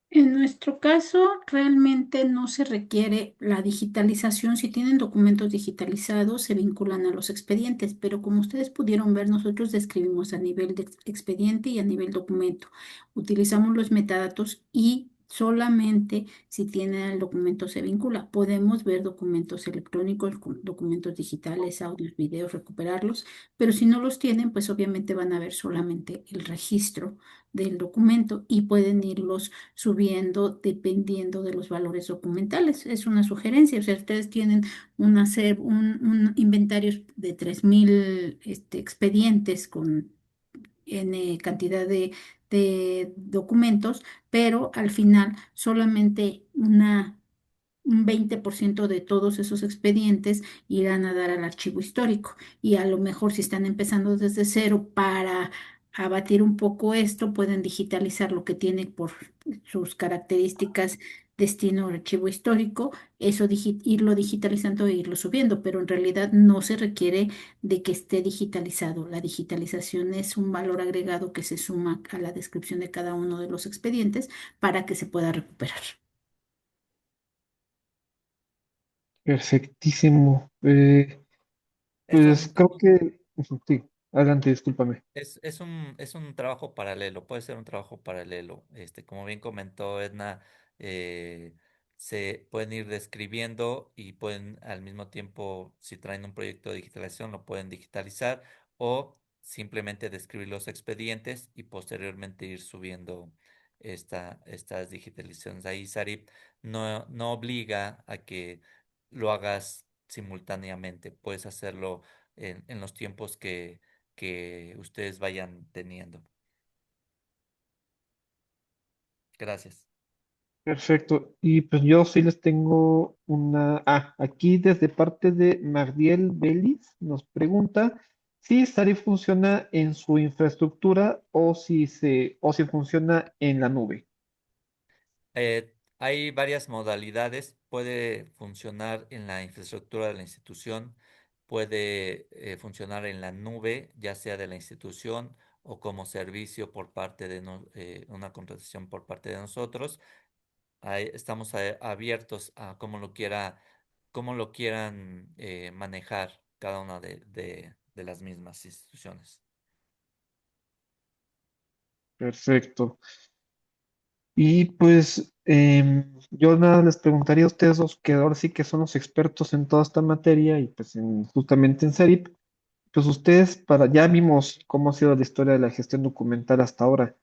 En nuestro caso, realmente no se requiere la digitalización. Si tienen documentos digitalizados, se vinculan a los expedientes, pero como ustedes pudieron ver, nosotros describimos a nivel de expediente y a nivel documento. Utilizamos los metadatos y solamente si tiene el documento se vincula. Podemos ver documentos electrónicos, documentos digitales, audios, videos, recuperarlos, pero si no los tienen, pues obviamente van a ver solamente el registro del documento y pueden irlos subiendo dependiendo de los valores documentales. Es una sugerencia. O sea, ustedes tienen un inventario de 3,000 expedientes con N cantidad de documentos, pero al final solamente un 20% de todos esos expedientes irán a dar al archivo histórico. Y a lo mejor si están empezando desde cero para abatir un poco esto, pueden digitalizar lo que tiene por sus características destino archivo histórico, eso irlo digitalizando e irlo subiendo, pero en realidad no se requiere de que esté digitalizado. La digitalización es un valor agregado que se suma a la descripción de cada uno de los expedientes para que se pueda recuperar. Perfectísimo. Es Pues un, creo que ujú, sí, adelante, discúlpame. es un trabajo paralelo, puede ser un trabajo paralelo. Como bien comentó Edna, eh, se pueden ir describiendo y pueden al mismo tiempo, si traen un proyecto de digitalización, lo pueden digitalizar o simplemente describir los expedientes y posteriormente ir subiendo estas digitalizaciones. Ahí Sarip no obliga a que lo hagas simultáneamente, puedes hacerlo en los tiempos que ustedes vayan teniendo. Gracias. Perfecto. Y pues yo sí les tengo una. Ah, aquí desde parte de Mardiel Vélez nos pregunta si Sari funciona en su infraestructura o si funciona en la nube. Hay varias modalidades. Puede funcionar en la infraestructura de la institución, puede funcionar en la nube, ya sea de la institución o como servicio por parte de una contratación por parte de nosotros. Ahí estamos abiertos a cómo lo quieran manejar cada una de las mismas instituciones. Perfecto. Y pues yo nada les preguntaría a ustedes dos, que ahora sí que son los expertos en toda esta materia y pues justamente en SERIP, pues ustedes ya vimos cómo ha sido la historia de la gestión documental hasta ahora.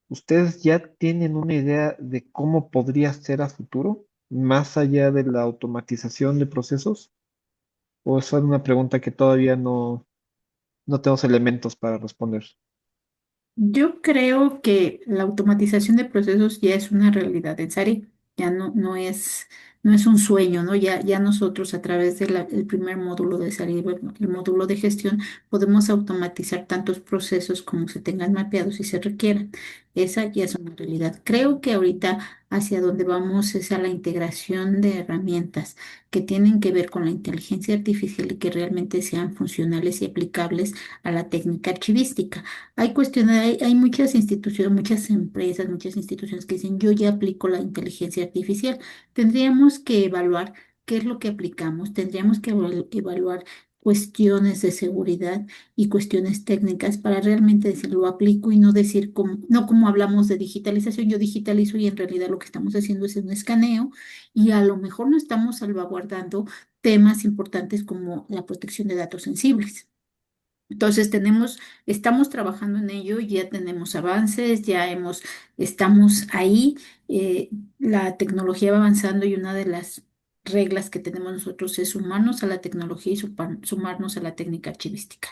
¿Ustedes ya tienen una idea de cómo podría ser a futuro, más allá de la automatización de procesos? ¿O es una pregunta que todavía no tenemos elementos para responder? Yo creo que la automatización de procesos ya es una realidad en Sari, ya no es un sueño, ¿no? Ya nosotros a través del primer módulo de Sari, bueno, el módulo de gestión, podemos automatizar tantos procesos como se tengan mapeados y se requieran. Esa ya es una realidad. Creo que ahorita hacia donde vamos es a la integración de herramientas que tienen que ver con la inteligencia artificial y que realmente sean funcionales y aplicables a la técnica archivística. Hay cuestiones, hay muchas instituciones, muchas empresas, muchas instituciones que dicen, yo ya aplico la inteligencia artificial. Tendríamos que evaluar qué es lo que aplicamos, tendríamos que evaluar cuestiones de seguridad y cuestiones técnicas para realmente decir lo aplico y no decir no como hablamos de digitalización, yo digitalizo y en realidad lo que estamos haciendo es un escaneo y a lo mejor no estamos salvaguardando temas importantes como la protección de datos sensibles. Entonces estamos trabajando en ello, ya tenemos avances, estamos ahí, la tecnología va avanzando y una de las reglas que tenemos nosotros es sumarnos a la tecnología y sumarnos a la técnica archivística.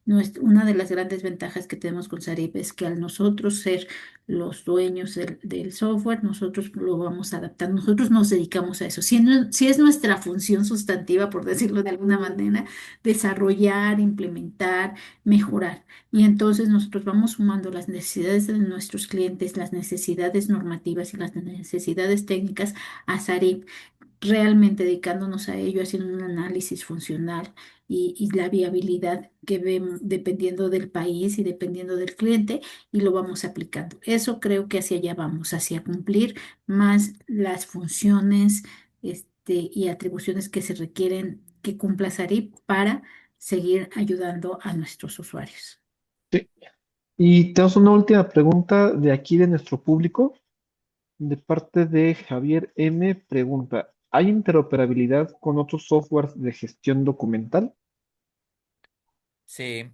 Una de las grandes ventajas que tenemos con Sarip es que al nosotros ser los dueños del software, nosotros lo vamos a adaptar, nosotros nos dedicamos a eso. Si es nuestra función sustantiva, por decirlo de alguna manera, desarrollar, implementar, mejorar. Y entonces nosotros vamos sumando las necesidades de nuestros clientes, las necesidades normativas y las necesidades técnicas a SARIP, realmente dedicándonos a ello, haciendo un análisis funcional y la viabilidad que vemos dependiendo del país y dependiendo del cliente y lo vamos aplicando. Eso creo que hacia allá vamos, hacia cumplir más las funciones y atribuciones que se requieren que cumpla SARIP para seguir ayudando a nuestros usuarios. Sí. Y tenemos una última pregunta de aquí de nuestro público. De parte de Javier M. pregunta, ¿hay interoperabilidad con otros softwares de gestión documental? Sí,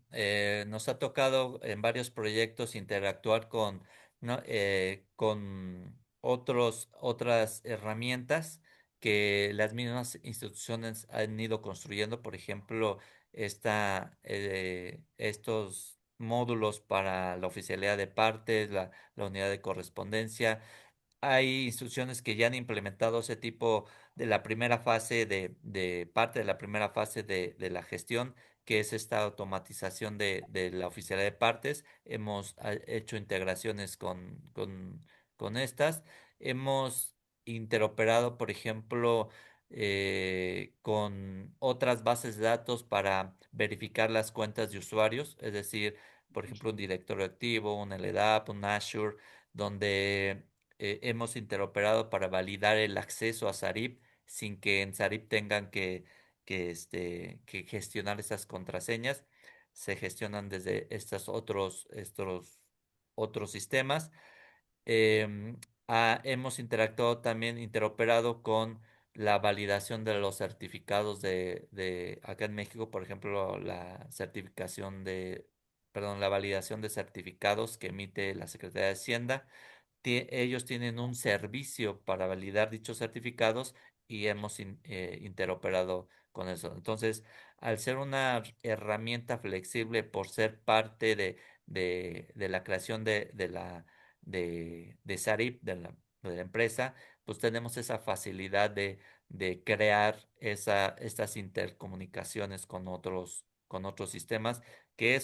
nos ha tocado en varios proyectos interactuar con, ¿no? Con otras herramientas que las mismas instituciones han ido construyendo. Por ejemplo, estos módulos para la oficialidad de partes, la unidad de correspondencia. Hay instituciones que ya han implementado ese tipo de la primera fase de parte de la primera fase de la gestión, que es esta automatización de la oficialidad de partes. Hemos hecho integraciones con estas. Hemos interoperado, por ejemplo, con otras bases de datos para verificar las cuentas de usuarios, es decir, por ejemplo, un directorio activo, un LDAP, un Azure, donde hemos interoperado para validar el acceso a Sarip sin que en Sarip tengan que gestionar esas contraseñas. Se gestionan desde estos otros sistemas. Em, Hemos interactuado también, interoperado con la validación de los certificados de acá en México, por ejemplo, la validación de certificados que emite la Secretaría de Hacienda. Ellos tienen un servicio para validar dichos certificados y hemos interoperado con eso. Entonces, al ser una herramienta flexible por ser parte de la creación de Sarip, de la empresa, pues tenemos esa facilidad de crear estas intercomunicaciones con otros sistemas, que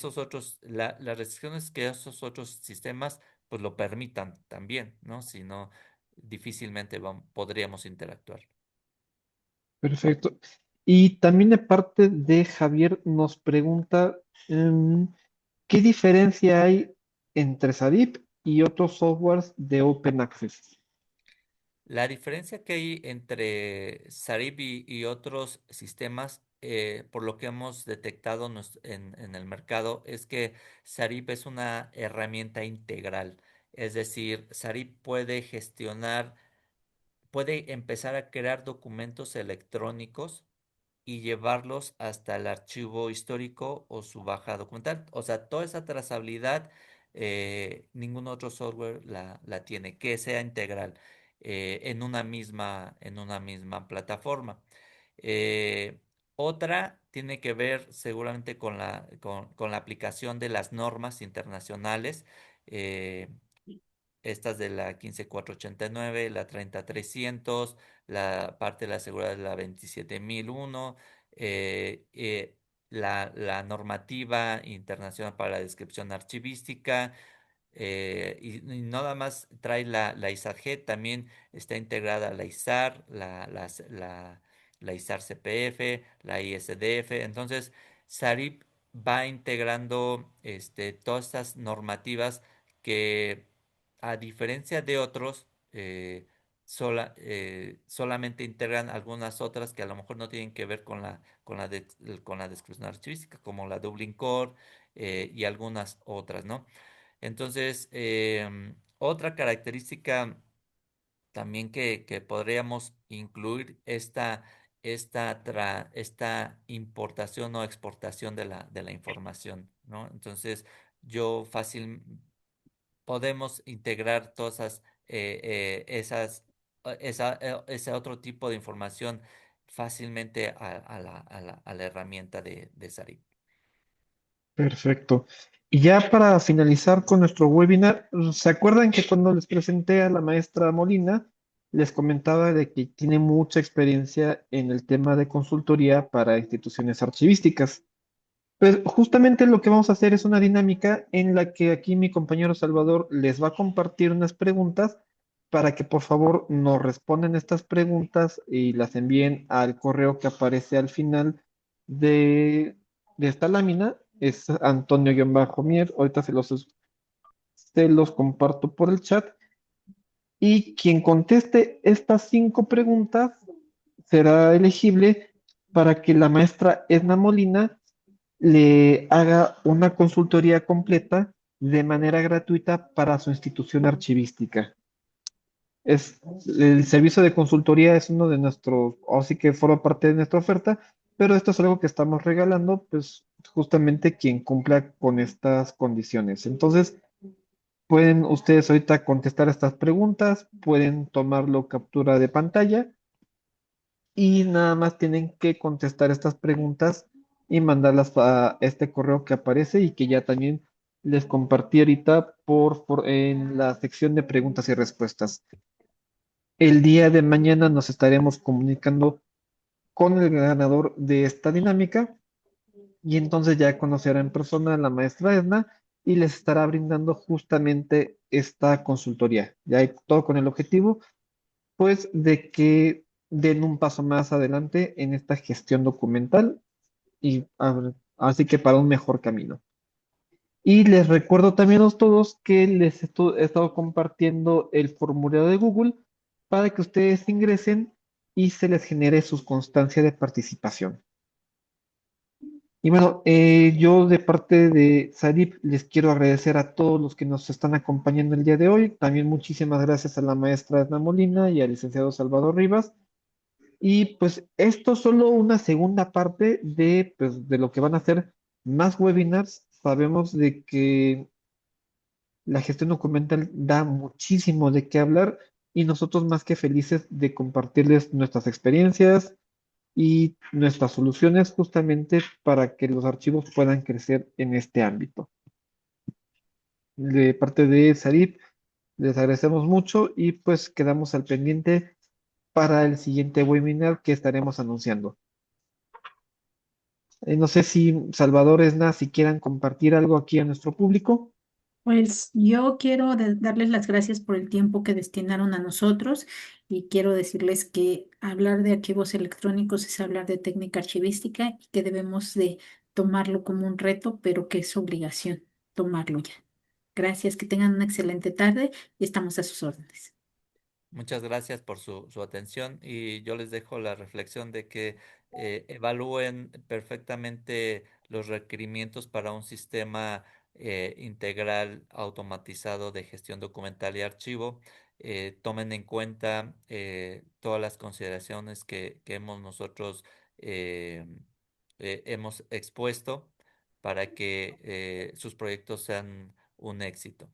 las restricciones que esos otros sistemas pues lo permitan también, ¿no? Si no, difícilmente podríamos interactuar. Perfecto. Y también de parte de Javier nos pregunta, em, ¿qué diferencia hay entre Sadip y otros softwares de Open Access? La diferencia que hay entre Sarib y otros sistemas, por lo que hemos detectado en el mercado, es que Sarib es una herramienta integral. Es decir, Sarib puede empezar a crear documentos electrónicos y llevarlos hasta el archivo histórico o su baja documental. O sea, toda esa trazabilidad, ningún otro software la tiene, que sea integral en una misma plataforma. Eh, Otra tiene que ver seguramente con la aplicación de las normas internacionales. eh, Estas de la 15489, la 30300, la parte de la seguridad de la 27001, eh, eh, la normativa internacional para la descripción archivística, y nada más trae la ISAG, también está integrada la ISAR, la ISAR CPF, la ISDF. Entonces, SARIP va integrando todas estas normativas que, a diferencia de otros, solamente integran algunas otras que a lo mejor no tienen que ver con la descripción archivística, como la Dublin Core, y algunas otras, ¿no? Entonces, otra característica también que podríamos incluir esta importación o exportación de la información, ¿no? Entonces, yo fácil podemos integrar todas ese otro tipo de información fácilmente a la herramienta de Sarip. Perfecto. Y ya para finalizar con nuestro webinar, ¿se acuerdan que cuando les presenté a la maestra Molina, les comentaba de que tiene mucha experiencia en el tema de consultoría para instituciones archivísticas? Pues justamente lo que vamos a hacer es una dinámica en la que aquí mi compañero Salvador les va a compartir unas preguntas para que por favor nos respondan estas preguntas y las envíen al correo que aparece al final de esta lámina. Es Antonio-Mier. Ahorita se los comparto por el chat. Y quien conteste estas 5 preguntas será elegible para que la maestra Edna Molina le haga una consultoría completa de manera gratuita para su institución archivística. Es, el servicio de consultoría es uno de nuestros, o sí que forma parte de nuestra oferta, pero esto es algo que estamos regalando, pues justamente quien cumpla con estas condiciones. Entonces, pueden ustedes ahorita contestar estas preguntas, pueden tomarlo captura de pantalla y nada más tienen que contestar estas preguntas y mandarlas a este correo que aparece y que ya también les compartí ahorita en la sección de preguntas y respuestas. El día de mañana nos estaremos comunicando con el ganador de esta dinámica y entonces ya conocerá en persona a la maestra Edna y les estará brindando justamente esta consultoría. Ya hay todo con el objetivo, pues, de que den un paso más adelante en esta gestión documental y así que para un mejor camino. Y les recuerdo también a todos que he estado compartiendo el formulario de Google para que ustedes ingresen y se les genere su constancia de participación. Y bueno, yo de parte de Sadip les quiero agradecer a todos los que nos están acompañando el día de hoy. También muchísimas gracias a la maestra Edna Molina y al licenciado Salvador Rivas. Y pues esto es solo una segunda parte de, pues, de lo que van a hacer más webinars. Sabemos de que la gestión documental da muchísimo de qué hablar y nosotros más que felices de compartirles nuestras experiencias y nuestras soluciones justamente para que los archivos puedan crecer en este ámbito. De parte de Sarip, les agradecemos mucho y pues quedamos al pendiente para el siguiente webinar que estaremos anunciando. No sé si Salvador, Esna, si quieran compartir algo aquí a nuestro público. Pues yo quiero darles las gracias por el tiempo que destinaron a nosotros y quiero decirles que hablar de archivos electrónicos es hablar de técnica archivística y que debemos de tomarlo como un reto, pero que es obligación tomarlo ya. Gracias, que tengan una excelente tarde y estamos a sus órdenes. Muchas gracias por su atención y yo les dejo la reflexión de que evalúen perfectamente los requerimientos para un sistema integral automatizado de gestión documental y archivo. Tomen en cuenta todas las consideraciones que hemos nosotros eh, hemos expuesto para que sus proyectos sean un éxito.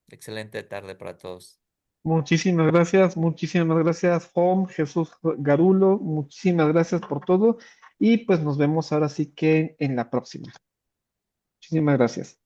Excelente tarde para todos. Muchísimas gracias, Home, Jesús Garulo, muchísimas gracias por todo y pues nos vemos ahora sí que en la próxima. Muchísimas gracias.